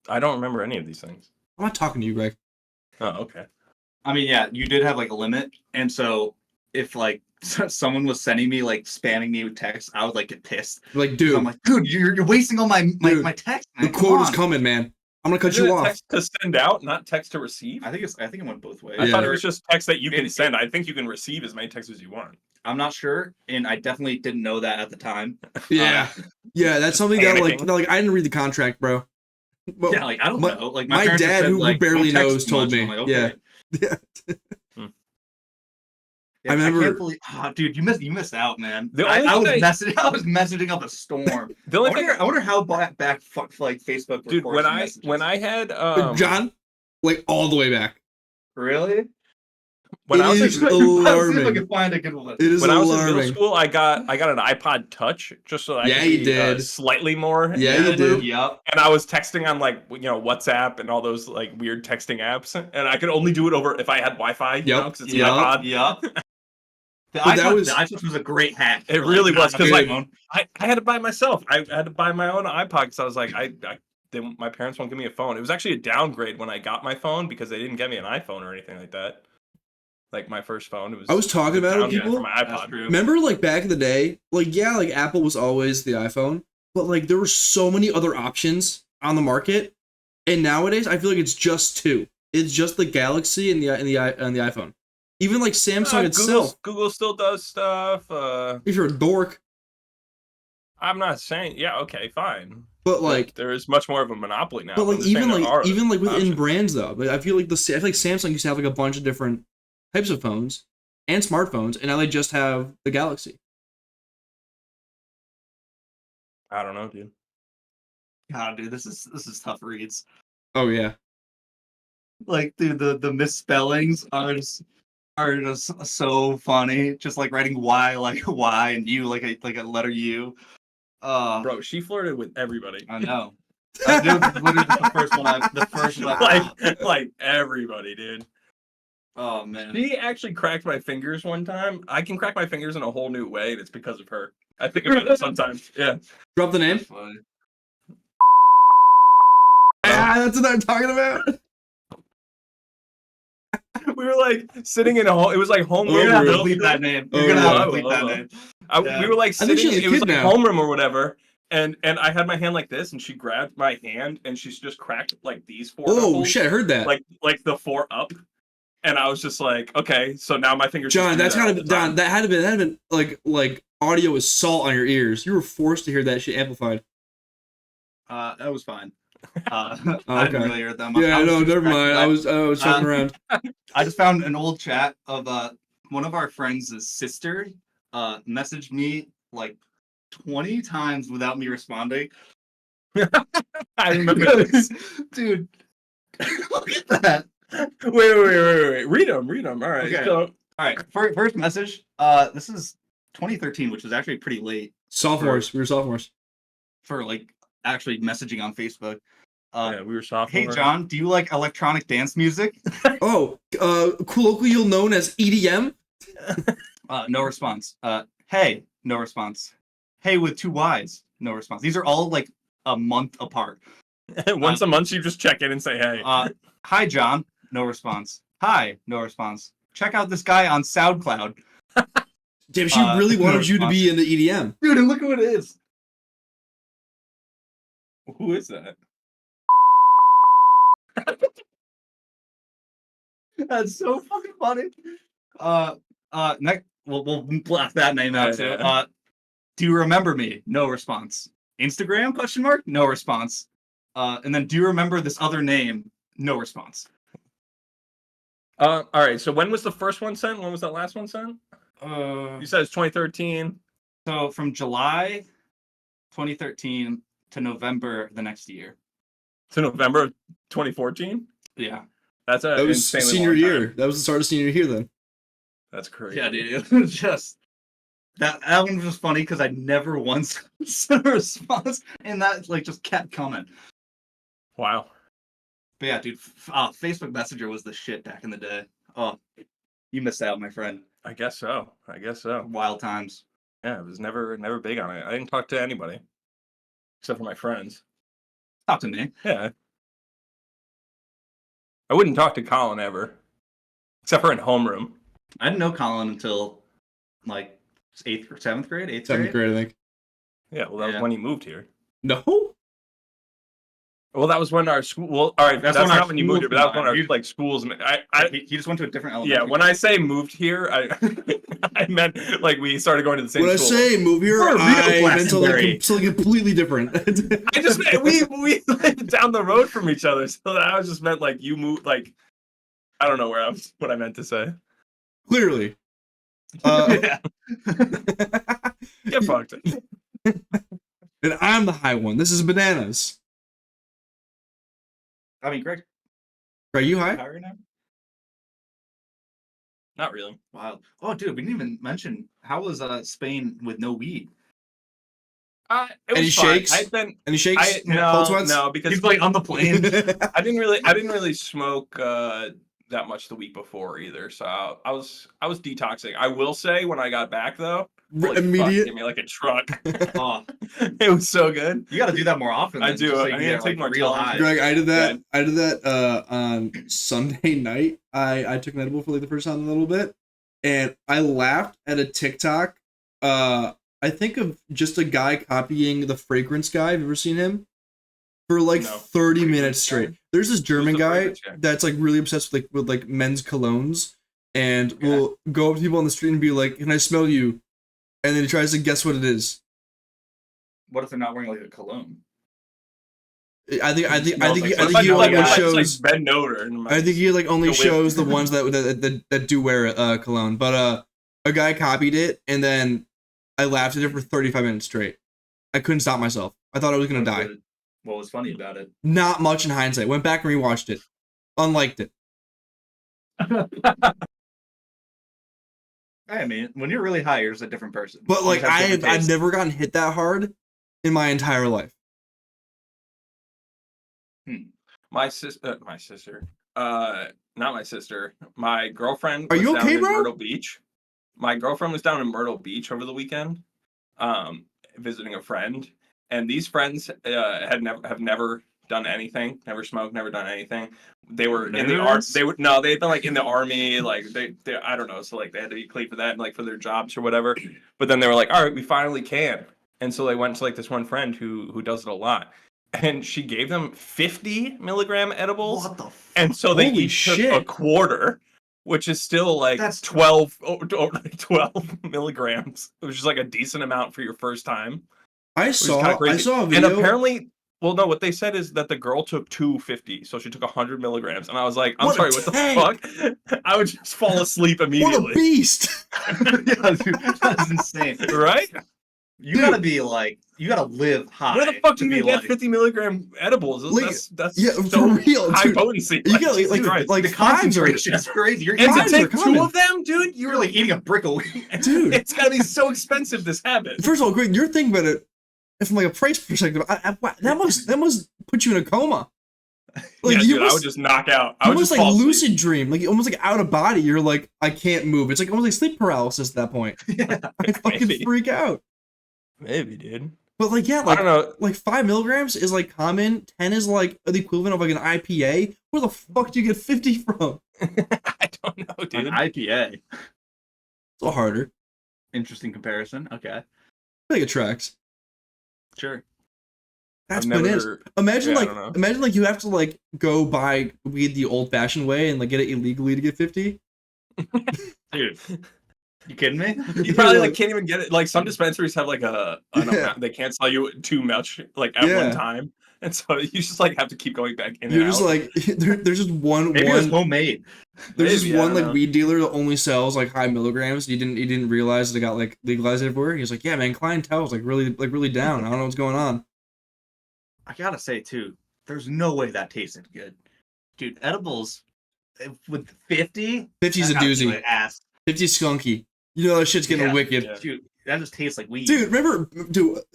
I don't remember any of these things. I'm not talking to you, Greg. Oh, okay. I mean, yeah, you did have like a limit, and so if like someone was sending me like spamming me with texts, I would like get pissed. Like, 'Cause dude, I'm like, dude, you're wasting all my Dude, my text. the Man. Come quote is on. coming, man. I'm gonna cut Isn't you it off. text to send out, not text to receive? I think it went both ways. I thought Yeah. it was just text that you can It- send. I think you can receive as many texts as you want. I'm not sure, and I definitely didn't know that at the time. Yeah, yeah, that's something that panicking. like I didn't read the contract, bro. But Yeah, like I don't my- know. Like my parents just dad, said, who like, barely don't text knows, too told much. me. I'm like, okay. Yeah. Yeah, I remember- can't believe, dude, you missed out, man. The I only was thing I was messaging up a storm. The only thing, I wonder how back like Facebook. dude, records when messages. I had John, like all the way back. really. when I It was is in, I'll see if I alarming. can find a good one. It is when I was in middle alarming. school, I got an iPod Touch just so that I Yeah, could you be, did. slightly more. Yeah, in the you did. loop. Yep. And I was texting on like WhatsApp and all those like weird texting apps, and I could only do it over if I had Wi-Fi. You know, because it's an Yep. iPod. Yep. The But that was- iPod was a great hack. It for, really not was, 'cause, having like, a phone. I had to buy myself. I had to buy my own iPod because I was like, my parents won't give me a phone. It was actually a downgrade when I got my phone because they didn't get me an iPhone or anything like that. Like my first phone, it was. I was talking about it with downgrade people. for my That's iPod. true. Remember, like back in the day, like yeah, like Apple was always the iPhone, but like there were so many other options on the market, and nowadays I feel like it's just two. It's just the Galaxy and the iPhone. Even like Samsung itself. Google still does stuff. If you're a dork, I'm not saying. Yeah, okay, fine. but like, there is much more of a monopoly now. but I'm like just saying there are even like within options. brands though, like I feel like Samsung used to have like a bunch of different types of phones and smartphones, and now they just have the Galaxy. I don't know, dude. God, dude, this is tough reads. Oh yeah. Like, dude, the misspellings are just so funny. Just like writing Y like Y and U like a letter U. Bro, she flirted with everybody. I know. That was literally the first one I like everybody, dude. Oh man. She actually cracked my fingers one time. I can crack my fingers in a whole new way, and it's because of her. I think about it sometimes. Yeah. Drop the name. That's funny. Ah, that's what I'm talking about. We were like sitting in a home. It was like homeroom. You're gonna have to really? bleep that name. Oh, You're gonna have to really? bleep that name. Yeah. We were like I think sitting. she's a It was kid like now. homeroom or whatever. And I had my hand like this, and she grabbed my hand, and she's just cracked like these four. Oh knuckles, shit! I heard that. like the four up. And I was just like, okay, so now my fingers. John, that's kind gotta be Don. That had been like audio is salt on your ears. You were forced to hear that shit amplified. That was fine. I Okay. didn't really hear it that much. Yeah, I was no, just never mind. I distracted was fucking around. I just found an old chat of one of our friends' sister messaged me like 20 times without me responding. I remember this. Dude, look at that. Wait. Read them. All right. Okay. So, All right, first message. This is 2013, which was actually pretty late Sophomores. We were sophomores. for like actually messaging on Facebook. yeah, we were sophomore. Hey John, do you like electronic dance music? Oh, colloquially known as EDM. No response. Hey, no response. Hey with two Y's, no response. These are all like a month apart. Once a month, you just check in and say, hey. Hi John, no response. Hi, no response. Check out this guy on SoundCloud. Damn, she really no wanted you to be in the E EDM. Dude, and look who it is. Who is that? That's so fucking funny. Next, we'll blast that name out too. Yeah. Do you remember me? No response. Instagram? Question mark? No response. And then do you remember this other name? No response. All right. So when was the first one sent? When was that last one sent? You said it's 2013. So from July 2013 to November the next year. To November of 2014. Yeah. That's a That was insanely senior long year. time. That was the start of senior year then. That's crazy. Yeah, dude. It was just that one was just funny because I never once sent a response, and that like just kept coming. Wow. But yeah, dude, Facebook Messenger was the shit back in the day. Oh, you missed out, my friend. I guess so. Wild times. Yeah, I was never big on it. I didn't talk to anybody except for my friends. Talk to me. Yeah. I wouldn't talk to Colin ever, except for in homeroom. I didn't know Colin until like 8th or 7th grade. 7th grade, I think. Yeah, well, that was when he moved here. No. Well, that was when our school. Well, all right, that's when our not when you moved here, but that was when our schools like schools. He just went to a different Yeah, elementary. when I say moved here, I meant like we started going to the same When I school. say move here, We're real I meant Glastonbury. something completely different. I just meant we lived down the road from each other, so that I just meant like you moved. Like I don't know what I meant to say. Clearly. Yeah. Get fucked. And I'm the high one. This is bananas. I mean, Greg, Are you high? right now? Not really. Wow. Oh, dude, we didn't even mention how was Spain with no weed? It Any was fun. shakes? I've been. Any shakes? Cold No, sweats? no, because He's like on the plane. I didn't really smoke that much the week before either. So I was detoxing. I will say when I got back though, holy fuck, Immediate. gave me like a truck. Oh, It was so good. you got to do that more often. I then, do. just so you I can need to get, take more real challenges. high. Greg, I did that. Yeah. I did that on Sunday night. I took an edible for like the first time in a little bit, and I laughed at a TikTok. I think of just a guy copying the fragrance guy. Have you ever seen him? For like No. 30 Fragrance minutes straight. guy? There's this German the guy fragrance guy? that's like really obsessed with like men's colognes, and Okay. will go up to people on the street and be like, "Can I smell you?" And then he tries to guess what it is. What if they're not wearing like a cologne? I think Smells like- he What if like only it's shows. like Ben Noder. I think he like only the whip. shows the ones that do wear cologne. But a guy copied it, and then I laughed at it for 35 minutes straight. I couldn't stop myself. I thought I was gonna die. What was funny about it? Not much in hindsight. Went back and rewatched it. Unliked it. I mean, when you're really high, you're just a different person. But You like just have different I've tastes. never gotten hit that hard in my entire life. My sister. Not my sister. My girlfriend. Are was you down okay, in bro? Myrtle Beach. My girlfriend was down in Myrtle Beach over the weekend, visiting a friend, and these friends have never done anything, never smoked, never done anything. They were in the army. They'd been like in the army, like they I don't know, so like they had to be clean for that and like for their jobs or whatever. But then they were like, all right, we finally can. And so they went to like this one friend who does it a lot. And she gave them 50 milligram edibles. What the and so they Holy each took shit. a quarter, which is still like That's 12 milligrams. It was just like a decent amount for your first time. I saw a video. And apparently, well, no, what they said is that the girl took 250, so she took 100 milligrams. And I was like, I'm What a sorry, what the tank! fuck? I would just fall asleep What immediately. a beast! Yeah, dude, that's insane. Right? You gotta be like, you gotta live high. Where the fuck do to you be get like, 50 milligram edibles? Like, That's yeah, so for real, high dude. potency. You get Jesus like Christ. like the fives are, concentration is crazy. You're and to fives are take coming. two of them, dude, you're like eating a brick a week. dude. it's gotta be so expensive, this habit. First of all, Greg, you're thinking about it from like a price perspective. That must put you in a coma. Like yeah, you dude, must, I would just knock out. I you would must just like fall asleep. lucid dream, like almost like out of body. You're like, I can't move. It's like almost like sleep paralysis at that point. Yeah. I fucking Maybe. freak out. Maybe, dude. But like, yeah, I like don't know. like 5 milligrams is like common. 10 is like the equivalent of like an IPA. Where the fuck do you get 50 from? I don't know, An dude. IPA. It's a little harder. Interesting comparison. Okay. I think it tracks. Sure. That's I've bananas. never. Imagine Yeah, I like don't know. imagine like you have to like go buy weed the old fashioned way and like get it illegally to get 50. Dude. You kidding me? You probably like can't even get it. Like some dispensaries have like an Yeah. amount, they can't sell you too much like at Yeah. one time, and so you just like have to keep going back in. You're and just out. like there's just one Maybe it was homemade. there's Maybe, just I one don't like know. weed dealer that only sells like high milligrams. He didn't realize they got like legalized everywhere. He's like, yeah, man, clientele's like really down. I don't know what's going on. I gotta say too, there's no way that tasted good. Dude, edibles with 50? 50's a that gotta be doozy. my ass. 50's skunky. You know that shit's getting Yeah. wicked. Yeah. Dude, that just tastes like weed. Dude, remember,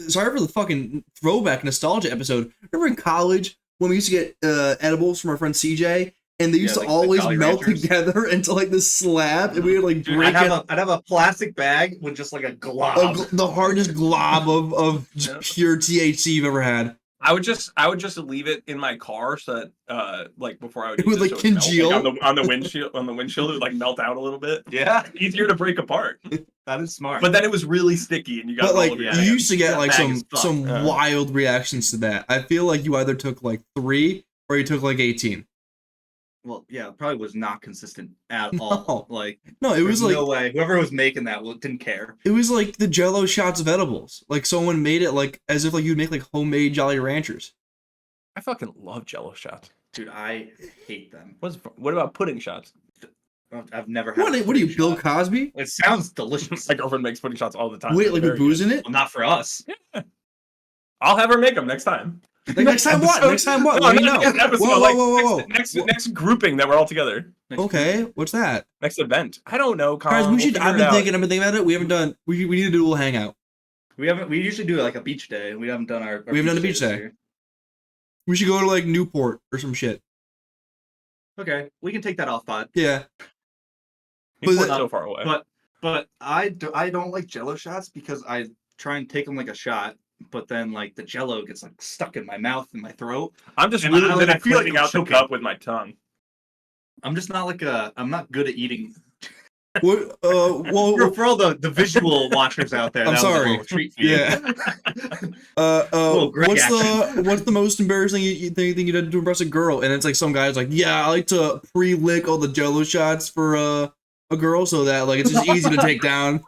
sorry for the fucking throwback nostalgia episode. Remember in college when we used to get edibles from our friend CJ, and they used Yeah, to like the always Jolly melt Ranchers. together into like this slab, and we would like Dude, break it. I'd have a plastic bag with just like a glob. The hardest glob of just Yeah. pure THC you've ever had. I would just leave it in my car so that like before I would It use would, like, so it'd melt, congeal? on the windshield it would like melt out a little bit. Yeah, Easier to break apart. that is smart. But then it was really sticky and you got But it all like over your yeah, you hands. used to get That like bag some is fucked. some Yeah. wild reactions to that. I feel like you either took like 3 or you took like 18. well, yeah, it probably was not consistent at all. Like, No, it was there's like no way. Whoever was making that didn't care. it was like the Jello shots of edibles. Like someone made it like as if like you'd make like homemade Jolly Ranchers. I fucking love Jello shots. Dude, I hate them. What about pudding shots? I've never had. What a are you, pudding Bill shot. Cosby? It sounds delicious. My girlfriend makes pudding shots all the time. Wait, They're like with very booze good. in it? Well, not for us. I'll have her make them next time. Like, next time what? Next time what? No, Let me not know. next episode, Whoa, like, whoa, whoa, whoa. Next grouping that we're all together. Okay, what's that? Next event. I don't know, Colin. Guys, we should. We'll I've figure been it out. thinking about it. We haven't done. We need to do a little hangout. We usually do like a beach day. We haven't done our We haven't done a beach this day. year. We should go to like Newport or some shit. Okay, we can take that off pod. Yeah. He's But- so far away. But I don't like Jello shots because I try and take them like a shot, but then like the Jello gets like stuck in my mouth and my throat. I'm just and really I good like at cleaning clicking out the choking. cup with my tongue. I'm just not like I'm not good at eating. What? Well. For all the visual watchers out there, I'm that was a sorry. little treat for you. Yeah. Little Greg What's the most embarrassing you think you did to impress a girl? And it's like some guy's like, yeah, I like to pre-lick all the Jello shots for a girl so that like it's just easy to take down.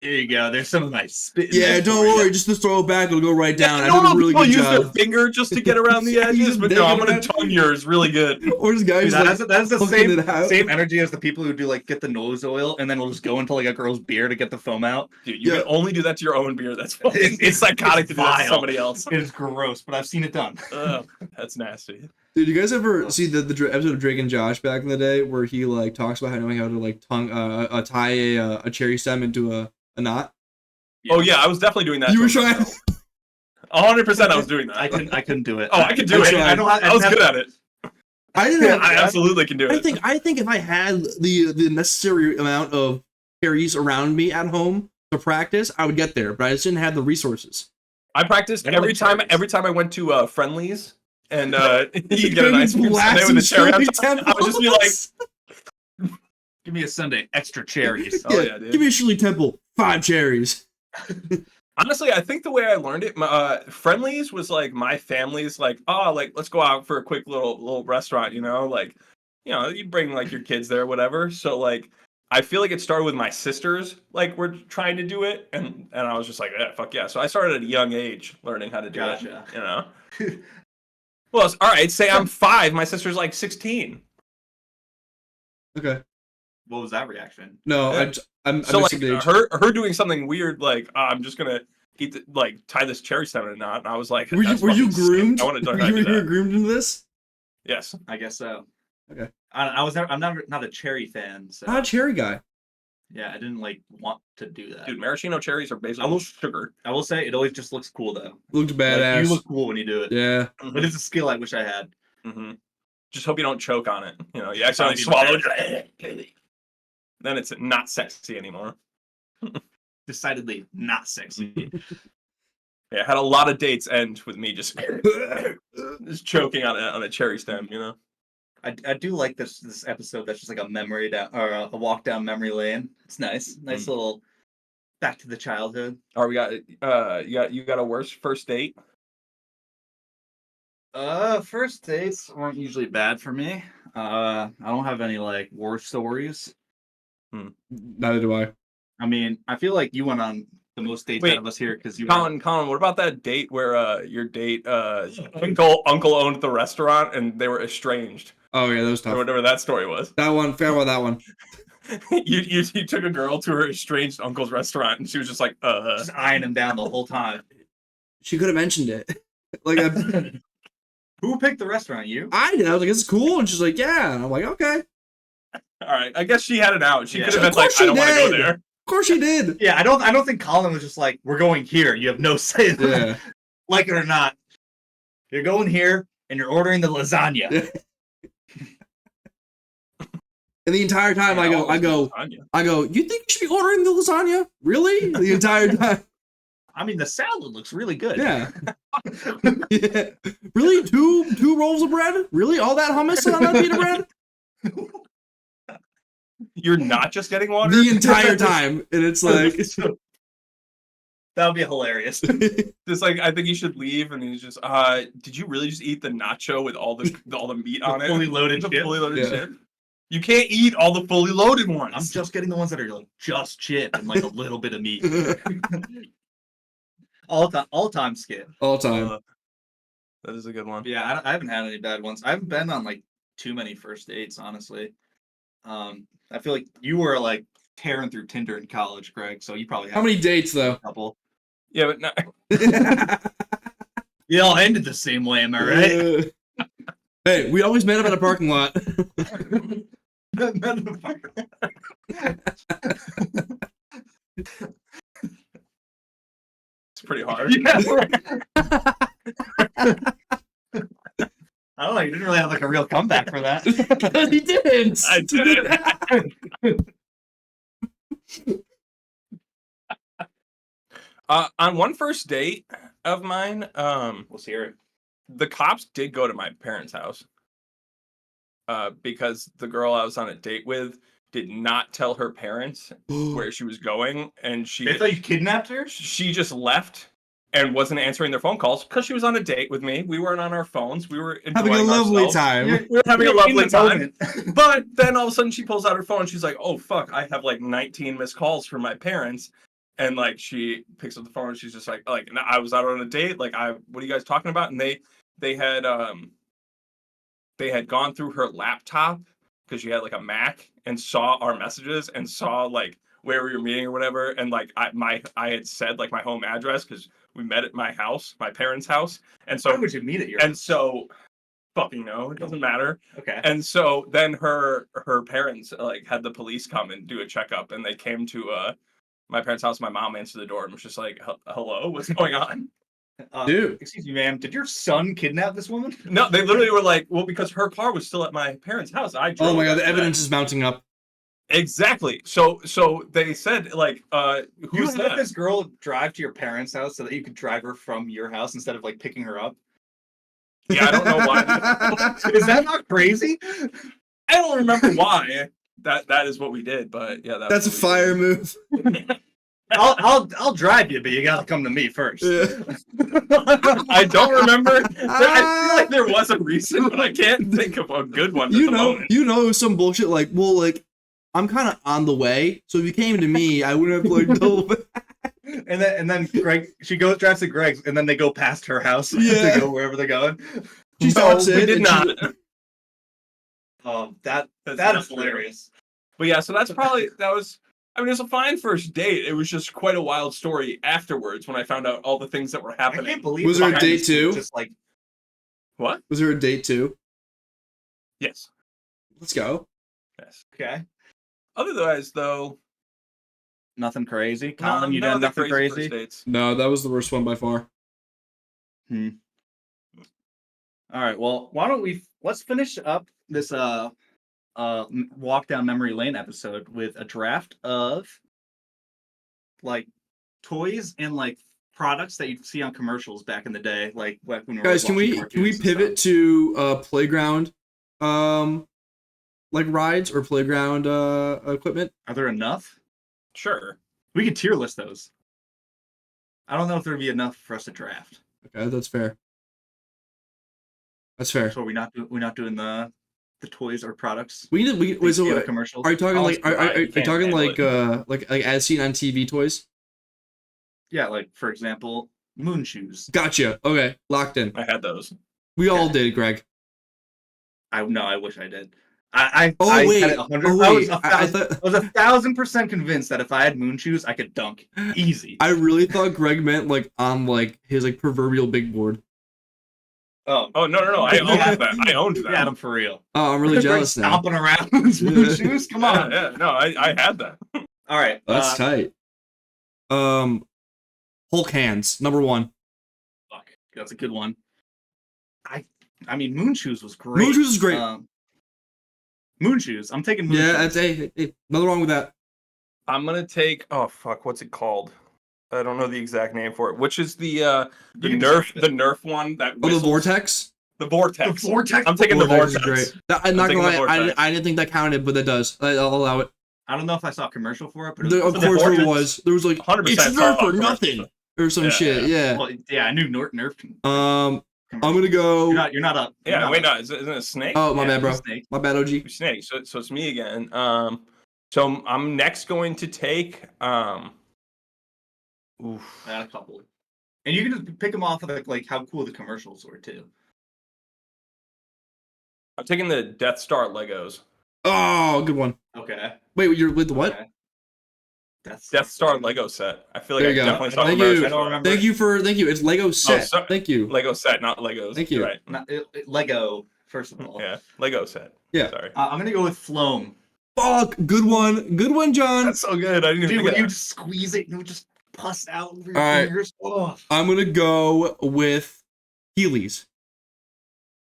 Here you go. There's some of my spit. in Yeah, there don't for you. worry, just to throw it back, it'll go right down. Yeah, I no, did a really people good use their job. finger just to get around the Yeah, you edges, just but dig no, it I'm gonna around. tongue yours really good. Or this guy's Dude, like, that's the hooking it out. same energy as the people who do like get the nose oil and then we'll just go into like a girl's beer to get the foam out. Dude, you Yeah. can only do that to your own beer. That's fine. It's- It's psychotic to do that to vile. somebody else. It is gross, but I've seen it done. Ugh, that's nasty. Dude, you guys ever see the episode of Drake and Josh back in the day where he like talks about knowing how to like tie a cherry stem into a knot? Yeah. Oh yeah, I was definitely doing that. You to were him. trying. 100%. I was doing that. I couldn't do it. Oh, I could do I it. tried. I was good at it. I didn't. Have, I absolutely can do it. I think if I had the necessary amount of cherries around me at home to practice, I would get there. But I just didn't have the resources. I practiced I don't every like time. cherries. Every time I went to Friendlies, and you get a Gonna be nice cream sundae with a cherry on top. I would just be like, Give me a sundae, extra cherries. oh yeah, dude. Give me a Shirley Temple, 5 cherries. Honestly, I think the way I learned it, Friendlies was like my family's like, oh, like let's go out for a quick little restaurant, you know, like, you know, you bring like your kids there, or whatever. So like, I feel like it started with my sisters, like we're trying to do it, and I was just like, yeah, fuck yeah. So I started at a young age learning how to do it, Gotcha. you know. Well, all right, say I'm 5, my sister's like 16. Okay. What was that reaction? No, Yeah. I'm So like missing the age. her doing something weird, like I'm just gonna eat like tie this cherry stem in a knot, and I was like, Were you "That's were you fucking sick. groomed? I want to Were learn how to you, do were you that." groomed into this? Yes. I guess so. Okay. I'm not a cherry fan, so Not a cherry guy. yeah, I didn't like want to do that. Dude, maraschino cherries are basically will- sugar. I will say it always just looks cool though. Looked Like, badass. you look cool when you do it. Yeah. But it's a skill I wish I had. Mm-hmm. Just hope you don't choke on it. You know, you That'd accidentally be swallow. Then it's not sexy anymore. Decidedly not sexy. Yeah, I had a lot of dates end with me just choking on a cherry stem. You know. I do like this episode that's just like a memory down or a walk down memory lane. It's nice. Nice little back to the childhood. Or we got you got a worse first date? First dates weren't usually bad for me. I don't have any like war stories. Neither do I. I mean, I feel like you went on the most dates Wait, out of us here because you Colin, what about that date where your date uncle owned the restaurant and they were estranged? Oh yeah, that was Or tough. whatever that story was. That one, forgot about that one. you took a girl to her estranged uncle's restaurant and she was just like, just eyeing him down the whole time. She could have mentioned it. Like Who picked the restaurant? You? I did. I was like, "This is cool," and she's like, "Yeah." And I'm like, "Okay." all right, I guess she had it out. She Yeah. could have been Of like, course I she don't want to go did. there. Of course she did. Yeah, I don't think Colin was just like, we're going here. You have no say. Yeah. Like it or not, you're going here and you're ordering the lasagna. Yeah. And the entire time I go, you think you should be ordering the lasagna? Really? The entire time. I mean, the salad looks really good. Yeah. Yeah. Really? Two rolls of bread? Really? All that hummus on that pita bread? You're not just getting water? The entire time. And it's like That would be hilarious. Just like, I think you should leave, and he's just, did you really just eat the nacho with all the meat on it? Fully loaded The chip? fully loaded Yeah. chip? You can't eat all the fully loaded ones. I'm just getting the ones that are like just chip and like a little bit of meat. all time skip. all time. That is a good one. Yeah, I haven't had any bad ones. I haven't been on like too many first dates, honestly. I feel like you were like tearing through Tinder in college, Greg. So you probably had How many dates though? a couple. Yeah, but no, You all ended the same way, am I right? Hey, we always met up at a parking lot. it's pretty hard. I don't know. You didn't really have like a real comeback for that. Because he didn't. I did it. On one first date of mine, Let's hear it. the cops did go to my parents' house because the girl I was on a date with did not tell her parents where she was going, and They thought you kidnapped her? she just left and wasn't answering their phone calls because she was on a date with me. We weren't on our phones. We were Having a enjoying lovely ourselves. time. We were having a In lovely the time. moment. But then all of a sudden she pulls out her phone and she's like, oh fuck, I have like 19 missed calls from my parents. And like she picks up the phone and she's just like I was out on a date. Like what are you guys talking about? And they had gone through her laptop because she had like a Mac and saw our messages and saw like where we were meeting or whatever. And like I had said like my home address because we met at my house, my parents' house. And so Why would you meet at your and so fucking no, it doesn't matter. Okay. And so then her parents like had the police come and do a checkup, and they came to my parents' house. My mom answered the door and was just like, hello, what's going on? Dude. Excuse me, ma'am. Did your son kidnap this woman? No, they literally were like, well, because her car was still at my parents' house. I drove Oh my god, the after that. evidence is mounting up. Exactly. So they said like, You who's let that? this girl drive to your parents' house so that you could drive her from your house instead of like picking her up? Yeah, I don't know why. Is that not crazy? I don't remember why. That is what we did, but yeah, That's a what we fire did. move. I'll drive you, but you gotta come to me first. Yeah. I don't remember. I feel like there was a reason, but I can't think of a good one at the moment. You know, some bullshit like, well, like, I'm kind of on the way, so if you came to me, I wouldn't have to like double back. And then she drives to Greg's, and then they go past her house Yeah. to go wherever they're going. She stops we in did and not. Oh, that That's is not true. hilarious. But yeah, so that's probably that was. I mean, it was a fine first date. It was just quite a wild story afterwards when I found out all the things that were I happening. can't believe Was there a behind date this too? Just like What? Was there a date too? Yes. Let's go. Yes. okay, Otherwise, though, nothing crazy. no, Colin, you none done of the nothing crazy crazy? first dates. No, that was the worst one by far. All right. Well, why don't let's finish up this walk down memory lane episode with a draft of like toys and like products that you'd see on commercials back in the day, like when we were Guys, can watching we cartoons and pivot stuff. to playground like rides or playground equipment? Are there enough? Sure. We could tier list those. I don't know if there'd be enough for us to draft. Okay, that's fair. That's fair. So we're not doing the toys or products. We wait, so Get a commercial. are you talking Oh, like are you can't talking handle like as seen on TV toys? Yeah, like for example, moon shoes. Gotcha. Okay, locked in. I had those. We all Okay. did, Greg. I wish I did. I wait. had it 100. Oh, I wait. was I I was 1,000% convinced that if I had moon shoes, I could dunk easy. I really thought Greg meant like on like his like proverbial big board. Oh no! I owned that. I owned You had that. them for real. Oh, I'm really Greg jealous now. stomping around in his moon shoes. Come on. Yeah. No, I had that. All right. That's tight. Hulk hands, number 1. Fuck, that's a good one. I mean, moon shoes was great. Moon shoes is great. Moon shoes. I'm taking moon Yeah, shoes. that's hey, nothing wrong with that. I'm gonna take. Oh fuck! What's it called? I don't know the exact name for it. Which is the You can Nerf one that Oh, the whistles. Vortex. The Vortex. The Vortex. I'm taking the Vortex Vortex. is great. I'm not taking gonna the lie, Vortex. I didn't think that counted, but that does. I'll allow it. I don't know if I saw a commercial for it, but There, of the course there Vortex, was. There was like 100% it's saw Nerf or a commercial. nothing or some Yeah, shit. Yeah. well, yeah, I knew Nerf. I'm gonna go. You're not up. You're Yeah, not wait, up. no, isn't it a snake? Oh, my Yeah, bad, bro. snake. My bad, OG. Snake. So it's me again. So I'm next going to take oof. I got a couple, and you can just pick them off of like how cool the commercials were too. I'm taking the Death Star Legos. Oh, good one. Okay. Wait, you're with the what? Okay. That's Death Star Lego set. I feel like There I you go. definitely saw Thank commercials you. I don't for it. remember. Thank you. It's Lego set. sorry. Thank you. Lego set, not Legos. Thank you. You're right. Not, Lego. First of all, Yeah, Lego set. Yeah. Sorry. I'm gonna go with Floam. Fuck, good one, John. That's so good. I didn't Dude, even when think you of just squeeze it, and it would just pus out over your All right. fingers. Oh, I'm gonna go with Heelys.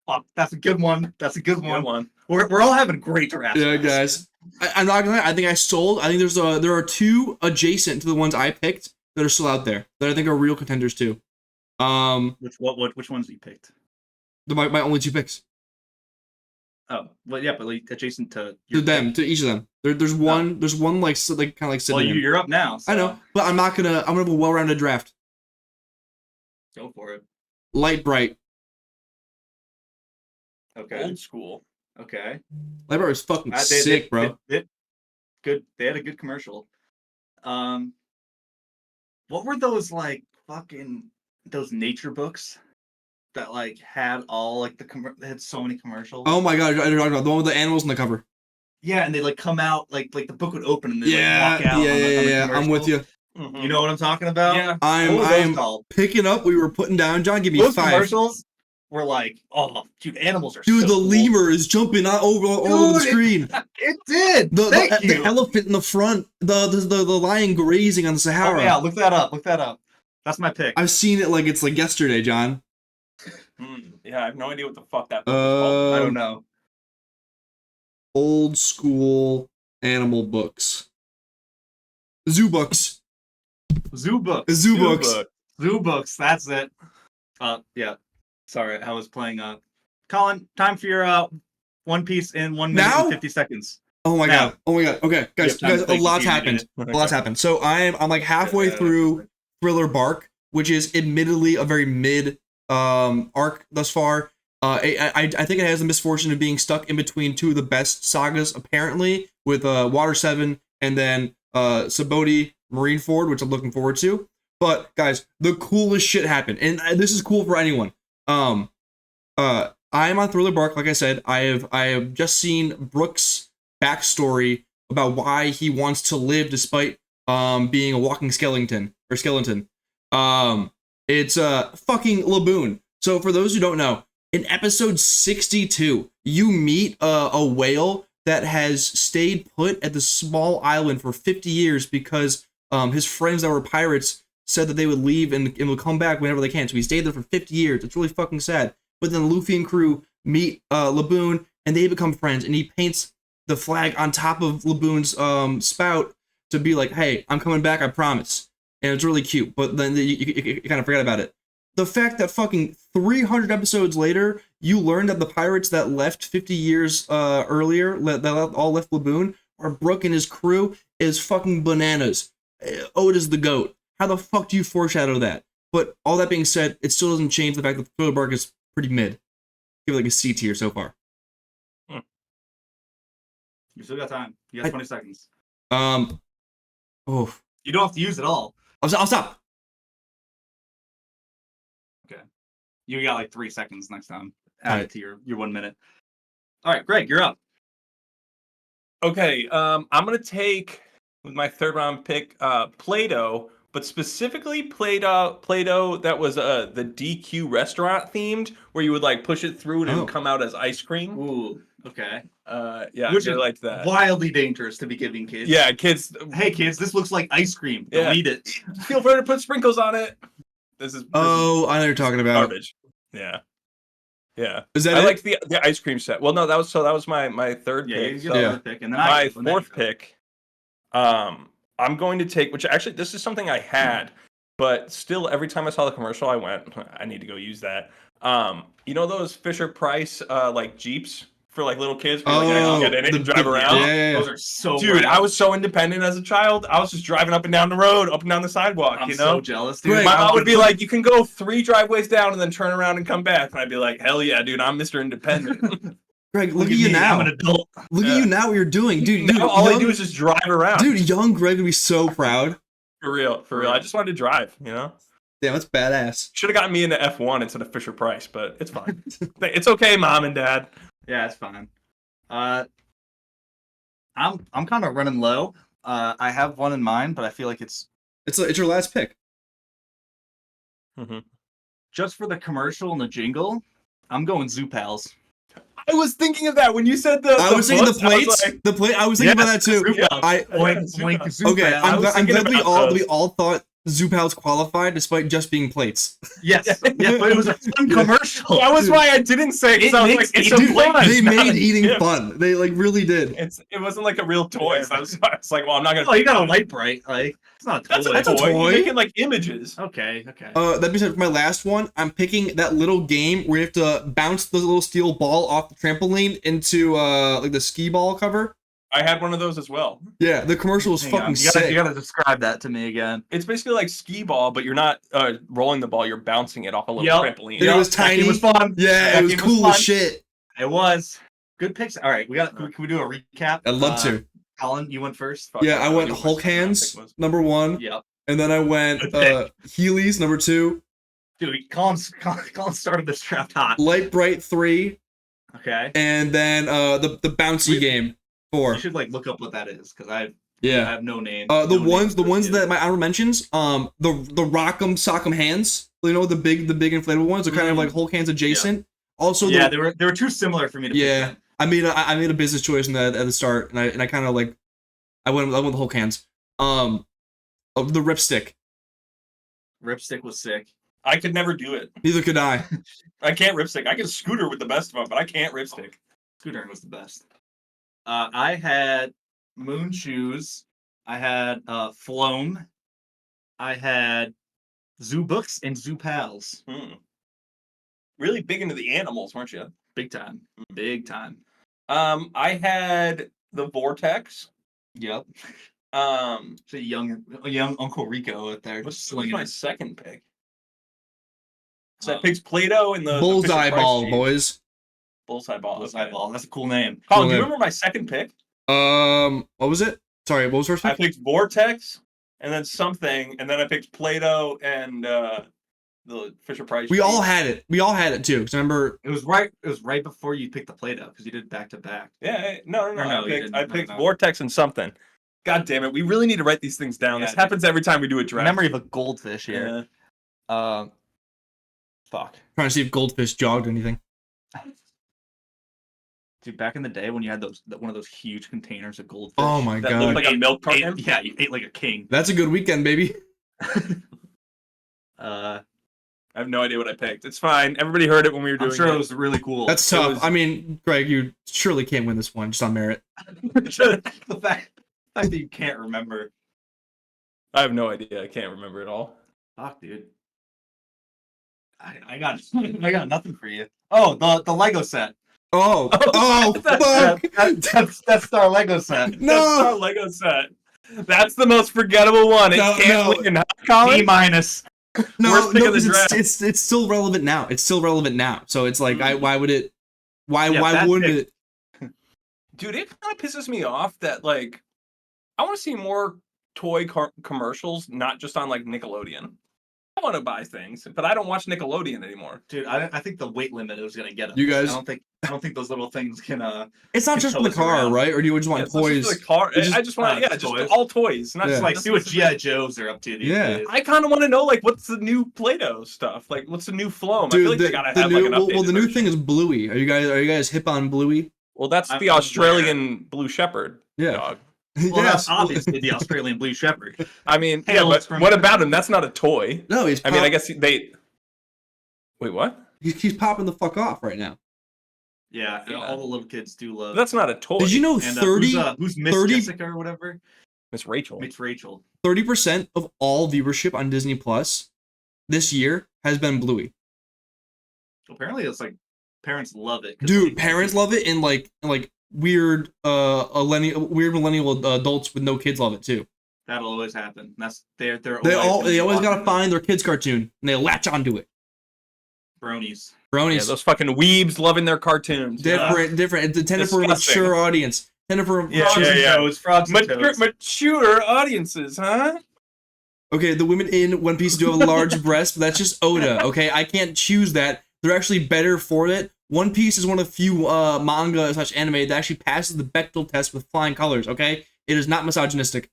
fuck, that's a good one. That's a good that. one. Good one. We're all having great drafts. Yeah, guys. I'm not gonna lie. I think I sold. I think there are 2 adjacent to the ones I picked that are still out there that I think are real contenders too. Which ones you picked? My only 2 picks. Oh, well, yeah, but like adjacent to To them, to each of them. There's one like kind of like Well, sitting. in. you're up now. So I know, but I'm gonna have a well-rounded draft. Go for it. Light Bright. Okay. Old school. Okay. Light Bright was fucking They- sick, bro. Good. They had a good commercial. What were those like fucking those nature books that like had all like they had so many commercials? Oh my god, you're talking about the one with the animals on the cover. Yeah, and they like come out like the book would open and they Yeah, like walk out. yeah. I'm with you. You know what I'm talking about? Yeah. What were those I'm called? picking up. We were putting down. John, give me Those 5. commercials were like, oh, dude, animals are Dude, so the cool. lemur is jumping all over the Dude, screen. It did. Thank The you. elephant in the front. The lion grazing on the Sahara. Oh yeah, look that up. Look that up. That's my pick. I've seen it like it's like yesterday, John. Yeah, I have no idea what the fuck that book is called. I don't know. Old school animal books. Zoo books. Zoo books. Zoo books. Zoo books. That's it. Yeah. Sorry, I was playing. Colin, time for your One Piece in 1 minute Now? and 50 seconds. Oh my Now. god. Oh my god. Okay, guys, You have time to a think lot's if you need happened. it. A lot's happened. So I'm like halfway through Thriller Bark, which is admittedly a very mid arc thus far. I think it has the misfortune of being stuck in between two of the best sagas, apparently, with Water 7 and then Saboti Marineford, which I'm looking forward to. But guys, the coolest shit happened, and this is cool for anyone. I'm on Thriller Bark, like I said. I have just seen Brooks' backstory about why he wants to live despite being a walking skeleton. It's fucking Laboon. So for those who don't know, in episode 62, you meet a whale that has stayed put at the small island for 50 years because his friends that were pirates said that they would leave and would come back whenever they can. So he stayed there for 50 years. It's really fucking sad. But then Luffy and crew meet Laboon, and they become friends, and he paints the flag on top of Laboon's spout to be like, hey, I'm coming back, I promise. And it's really cute, but then you kind of forget about it. The fact that fucking 300 episodes later, you learn that the pirates that left 50 years earlier, that all left Laboon, are Brook and his crew, is fucking bananas. Oda's the GOAT. How the fuck do you foreshadow that? But all that being said, it still doesn't change the fact that Thriller Bark is pretty mid. Give it like a C tier so far. You still got time. You got 20 seconds. Oh, You don't have to use it all. I'll stop. Okay. You got like 3 seconds next time. Add Alright. it to your 1 minute. All right, Greg, you're up. Okay, I'm gonna take with my third round pick Play-Doh, but specifically Play-Doh that was the DQ restaurant themed, where you would like push it through and it would come out as ice cream. Ooh, okay. Yeah, Which I is like that. wildly dangerous to be giving kids. Yeah, kids. Hey kids, this looks like ice cream. Don't Yeah. eat it. Feel free to put sprinkles on it. This is I know what you're talking about. garbage. Yeah. Yeah. Is that I it? liked the ice cream set. Well, no, that was my third Yeah, pick. you So get the third pick, and then my I go, and then fourth you go. pick, I'm going to take, which actually this is something I had, but still every time I saw the commercial, I went, I need to go use that. You know those Fisher Price like Jeeps for like little kids where you like, actually get in it and drive around? Yeah. Those are so Dude, rad. I was so independent as a child. I was just driving up and down the road, up and down the sidewalk. I'm you know, so jealous, dude. Greg, my mom would be like, "You can go 3 driveways down and then turn around and come back." And I'd be like, "Hell yeah, dude! I'm Mr. Independent." Greg, look at you me, now. I'm an adult. Look at you now. What you're doing, dude. Now all I young- do is just drive around. Dude, young Greg would be so proud. For real. I just wanted to drive. You know, Damn, that's badass. should have gotten me into F1 instead of Fisher Price, but it's fine. It's okay, mom and dad. Yeah, it's fine. I'm kind of running low. I have one in mind, but I feel like it's It's your last pick. just for the commercial and the jingle. I'm going Zoo Pals. I was thinking of that when you said the. I was thinking the books, I was plates. like, The plate. I was thinking about that too. Zoo Pals. I Oink, oink, Zoo okay. Pals. I'm glad thinking we about those. all thought Zoo Pals qualified despite just being plates. Yes, yeah, but it was a fun commercial. that was why I didn't say it, because It I was makes- like, it's it- a dude, plate. They It's not made a eating gift. fun. They like really did. It wasn't like a real toy. So I was like, well, I'm not gonna. Oh, you got a light bright. Like it's not a toy. That's a toy. toy. You're making like images. Okay. That being said, for my last one, I'm picking that little game where you have to bounce the little steel ball off the trampoline into like the skee ball cover. I had one of those as well. Yeah, the commercial was Hang on. fucking You sick. gotta describe that to me again. It's basically like skee ball, but you're not rolling the ball. You're bouncing it off a little Yep. trampoline. It was That tiny. game was fun. Yeah, That it was game cool fun. as shit. It was good picks. All right, can we do a recap? I'd love to. Colin, you went first. Fuck, Yeah, I went what Hulk my second round Hands pick was. number 1, Yep. and then I went Good pick. Heelys number 2, Dude, Colin started this draft hot. Light Bright 3, Okay. and then the bouncy game 4. You should like look up what that is because I Yeah. have no name. The no name ones for this that my honorable mentions, the Rock'em Sock'em hands, you know, the big inflatable ones are kind of like Hulk hands adjacent. Also, yeah, they were too similar for me to pick yeah. them. I made a business choice in that at the start, and I kind of like I went with Hulk hands. Of the Ripstick. Ripstick was sick. I could never do it. Neither could I. I can't ripstick. I can scooter with the best of them, but I can't ripstick. Scootering was the best. I had Moon Shoes. I had Floam. I had Zoo Books and Zoo Pals. Really big into the animals, weren't you? Big time. Big time. I had the Vortex. Yep. It's a young Uncle Rico out there just what's slinging my it. second pick? So I picked Play-Doh and the Bullseye Fisher-Price Ball, cheese. boys. Bullseye Ball. Bullseye Ball. That's a cool name. Colin, do you remember my second pick? What was it? Sorry, what was first pick? I picked Vortex and then something, and then I picked Play-Doh and the Fisher-Price. We all had it. We all had it too. Cause I remember It was right before you picked the Play-Doh because you did back to back. Yeah, no. Or no, you I didn't. picked No. Vortex and something. God damn it! We really need to write these things down. Yeah, This happens every time we do a draft. Memory of a goldfish here. Yeah. Fuck. trying to see if Goldfish jogged anything. Dude, back in the day when you had one of those huge containers of goldfish. Oh my That god. looked like a milk carton. Yeah, you ate like a king. That's a good weekend, baby. I have no idea what I picked. It's fine. Everybody heard it when we were doing I'm sure it. it was really cool. That's tough. I mean, Greg, you surely can't win this one just on merit. the fact that you can't remember. I have no idea. I can't remember it all. Fuck, dude. I got nothing for you. Oh, the Lego set. Oh, fuck! That's our Lego set. No! That's our Lego set. That's the most forgettable one. It can't win, huh, Colin? B minus. No, Worst pick of the it's, draft. it's still relevant now. It's still relevant now. So it's like, why would it? Why that wouldn't pick- it? Dude, it kind of pisses me off that, like, I want to see more toy commercials, not just on, like, Nickelodeon. I want to buy things, but I don't watch Nickelodeon anymore. Dude, I think the weight limit is gonna get us. You guys- I don't think those little things can. It's not just for the control us car, around. right? Or do you just want It's not just toys? for the car. It's just- I just want, just just toys. all toys, not Yeah. just Like, see what GI Joes are up to these Yeah. days. I kind of want to know, like, what's the new Play-Doh stuff? Like, what's the new Floam? I feel Dude, like they gotta have new, like an updated well, the new version. thing is Bluey. Are you guys hip on Bluey? Well, that's I'm the Australian Blue Shepherd Yeah. dog. Well, Yes. that's obviously the Australian Blue Shepherd. I mean, Hey, yeah, let's but from- what about him? That's not a toy. No, he's. I mean, I guess they. Wait, what? he's popping the fuck off right now. Yeah, and Yeah. all the little kids do love. That's not a toy. Did you know and 30 who's Miss 30 Jessica or whatever? Miss Rachel? It's Rachel. 30% of all viewership on Disney Plus this year has been Bluey. Apparently, it's like parents love it. 'cause Dude, they- parents love it, and like weird millennial adults with no kids love it too. That'll always happen. That's they're They always watching gotta find their kids cartoon and they latch onto it. bronies. Bronies, Yeah, those fucking weebs loving their cartoons. different. It's intended for a Disgusting. mature audience. Intended for Yeah, Frogs and yeah. Toads, Frogs and Toads. Mature audiences, huh? Okay, the women in One Piece do have a large breast, but that's just Oda. Okay, I can't choose that. They're actually better for it. One Piece is one of the few manga / anime that actually passes the Bechdel test with flying colors. Okay, it is not misogynistic.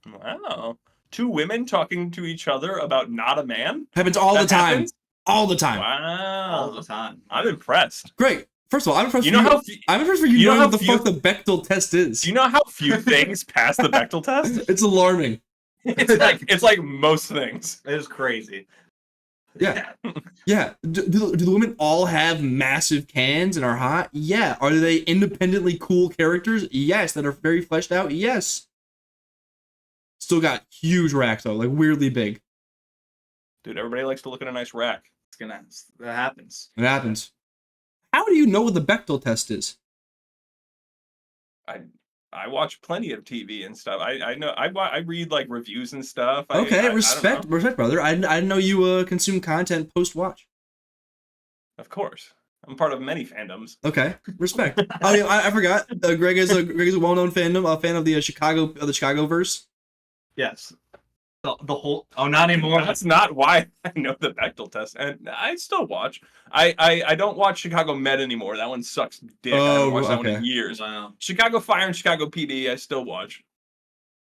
Wow. Two women talking to each other about not a man? Happens all the That time. happens? All the time. Wow. all the time. I'm impressed. Great. First of all, I'm impressed. You know for how I'm impressed for you, you know knowing how what the few- fuck the Bechdel test is. do you know how few things pass the Bechdel test? It's alarming. It's like most things. It is crazy. Yeah. Yeah. Do the women all have massive cans and are hot? Yeah. Are they independently cool characters? Yes. That are very fleshed out? Yes. Still got huge racks though, like weirdly big. Dude, everybody likes to look at a nice rack. That happens. It happens. How do you know what the Bechdel test is? I watch plenty of TV and stuff. I know I read like reviews and stuff. Okay, I don't respect, know. brother. I didn't know you consume content post watch. Of course, I'm part of many fandoms. Okay, respect. Oh yeah, I forgot. Greg is a well-known fan of the Chicago verse. Yes. The whole. Oh, not anymore. That's not why I know the Bechdel test, and I still watch. I don't watch Chicago Med anymore. That one sucks dick. I haven't watched that one in okay. years. Wow. Chicago Fire and Chicago PD, I still watch.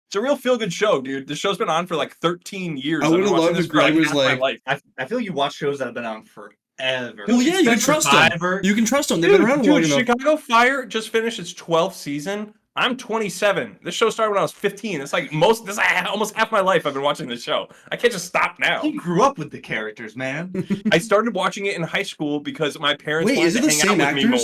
It's a real feel-good show, dude. The show's been on for like 13 years. I I've been would've watching loved this if for, Greg was half my like- life. I feel you watch shows that have been on forever. Well, yeah, you can trust them. Survivor. You can trust them. They've been around long enough. Chicago Fire just finished its 12th season. I'm 27. This show started when I was 15. It's like almost half my life I've been watching this show. I can't just stop now. You grew up with the characters, man. I started watching it in high school because my parents Wait, wanted is it to the hang out same with me actors?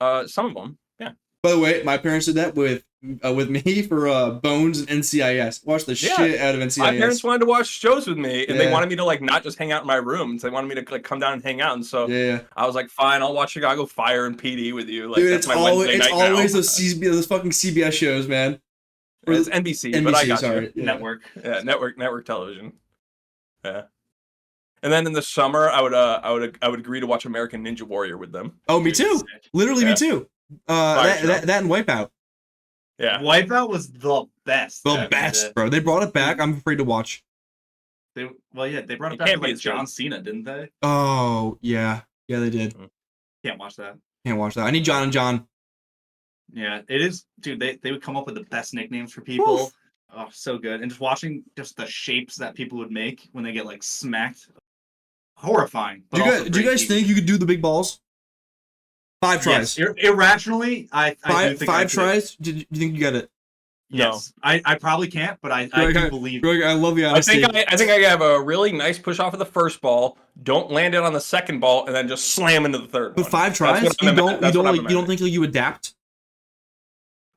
more. Some of them, yeah. By the way, my parents did that with with me for Bones and NCIS. Watch the shit out of NCIS. My parents wanted to watch shows with me, and Yeah. they wanted me to like not just hang out in my room. They wanted me to like come down and hang out, and so Yeah. I was like, fine, I'll watch Chicago Fire and PD with you. Like Dude, that's it's my always Wednesday night now. those fucking CBS shows, man. Or It's NBC, but I got sorry. you. Yeah. Network. Yeah, network television. Yeah. And then in the summer, I would agree to watch American Ninja Warrior with them. Oh, me too. Literally, Yeah. me too. Fire show. That and Wipeout. Yeah. Wipeout was the best. The best, bro. They brought it back. I'm afraid to watch. They brought it It back can't with be like as John good. Cena, didn't they? Oh, yeah. Yeah, they did. Can't watch that. Can't watch that. I need John and John. Yeah, it is, dude. They would come up with the best nicknames for people. Oof. Oh, so good. And just watching just the shapes that people would make when they get like smacked, horrifying. But Do also you great guys TV. think you could do the big balls? 5 tries. Yes, irrationally, I do Five think I could. tries? Do you think you get it? Yes, I probably can't, but I Greg, do believe. Greg, I love the I honesty. think I have a really nice push off of the first ball. Don't land it on the second ball, and then just slam into the third But one. 5 tries? That's what I'm You don't imagining. think you adapt?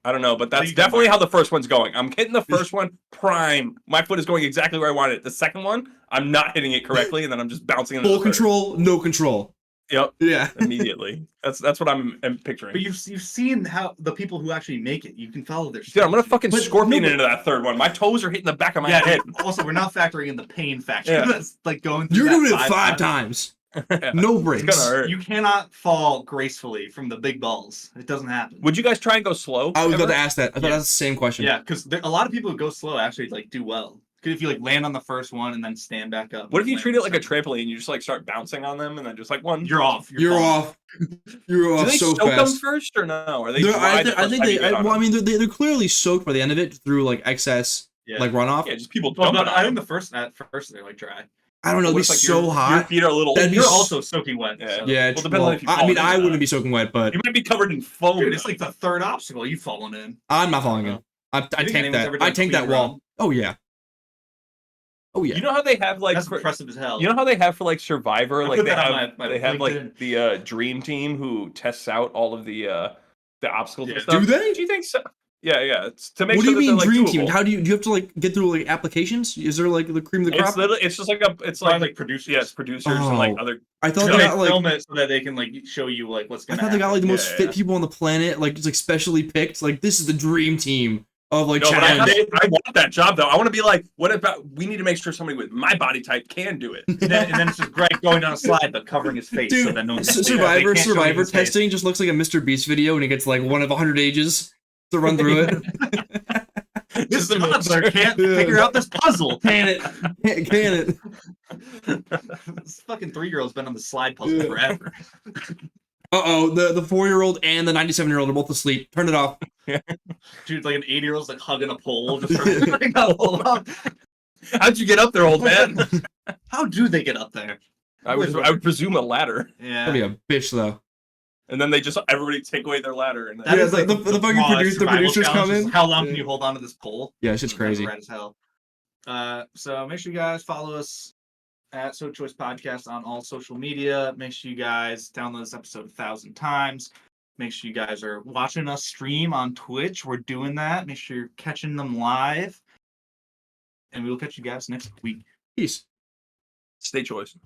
I don't know, but that's you can definitely learn. how the first one's going. I'm hitting the first one prime. My foot is going exactly where I want it. The second one, I'm not hitting it correctly, and then I'm just bouncing into Full the third. control, no control. Yep. Yeah. Immediately. That's what I'm picturing. But you've seen how the people who actually make it. You can follow their. Dude, I'm gonna strategy. fucking But scorpion no, into that third one. My toes are hitting the back of my Yeah. head. Also, we're not factoring in the pain factor. Yeah. That's like going through. You're that doing it 5 times. No It's breaks. gonna hurt. You cannot fall gracefully from the big balls. It doesn't happen. Would you guys try and go slow? I was about ever? to ask that. I thought Yeah. that's the same question. Yeah, because a lot of people who go slow actually like do well. Because if you like land on the first one and then stand back up. What if you land treat on it like the a second trampoline? You just like start bouncing on them and then just like one. one? You're off. You're falling. off. You're Do off they so soak them fast. first or no? Or they They're- dry I the think first time you get on well, I them? mean, they're clearly soaked by the end of it through like excess, Yeah. like runoff. Yeah, just people Well, dumping no, on I think them. at first they're like dry. I don't know. It'd be Looks like so your hot. feet are a little. That'd be You're s- also soaking wet. Yeah. So. Yeah, Well, true. depending on if you I fall mean, into I that. wouldn't be soaking wet, but You might be covered in foam. Dude, it's though. like the third obstacle you've fallen in. I'm not falling in. I think tank anyone's that. ever done I tank that clean wall. run? Oh yeah. Oh yeah. You know how they have like That's for, impressive as hell. you know how they have for like Survivor, I like put they that on have my they have like LinkedIn. the dream team who tests out all of the obstacles Yeah. and stuff. Do they? Do you think so? Yeah. It's to make What do sure you that mean they're, dream like, team? doable. How do you have to like get through like applications? Is there like the cream of the crop? It's literally it's just like It's like producers. yes, producers and like Oh. other. I thought So they they got like film it so that they can like show you like what's I gonna thought they got like the most Yeah, fit yeah. people on the planet, like just like specially picked. Like this is the dream team of like No, but challenge. I want that job though. I want to be like, what about? We need to make sure somebody with my body type can do it. and then it's just Greg going down a slide but covering his face so Dude, that no one can Survivor they can't show you his face. testing just looks like a Mr. Beast video, and he gets like one of 100 ages to run through it. This toddler can't figure out this puzzle. Can it? Can it? This fucking 3-year-old's been on the slide puzzle Yeah. forever. Uh-oh, the 4-year-old and the 97-year-old are both asleep. Turn it off. Dude, like an 8-year-old's like hugging a pole, just trying to like, hold on. How'd you get up there, old man? How do they get up there? I would presume a ladder, Yeah. That'd be a bitch though. and then they just everybody take away their ladder, and then, That Yeah, is like the fucking rawest survival producers challenge come is in. How long can Yeah. you hold on to this pole? Yeah, it's just crazy. Rad as hell. So make sure you guys follow us at sochoicepodcast on all social media. Make sure you guys download this episode 1,000 times. Make sure you guys are watching us stream on Twitch. We're doing that. Make sure you're catching them live. And we will catch you guys next week. Peace. stay choice.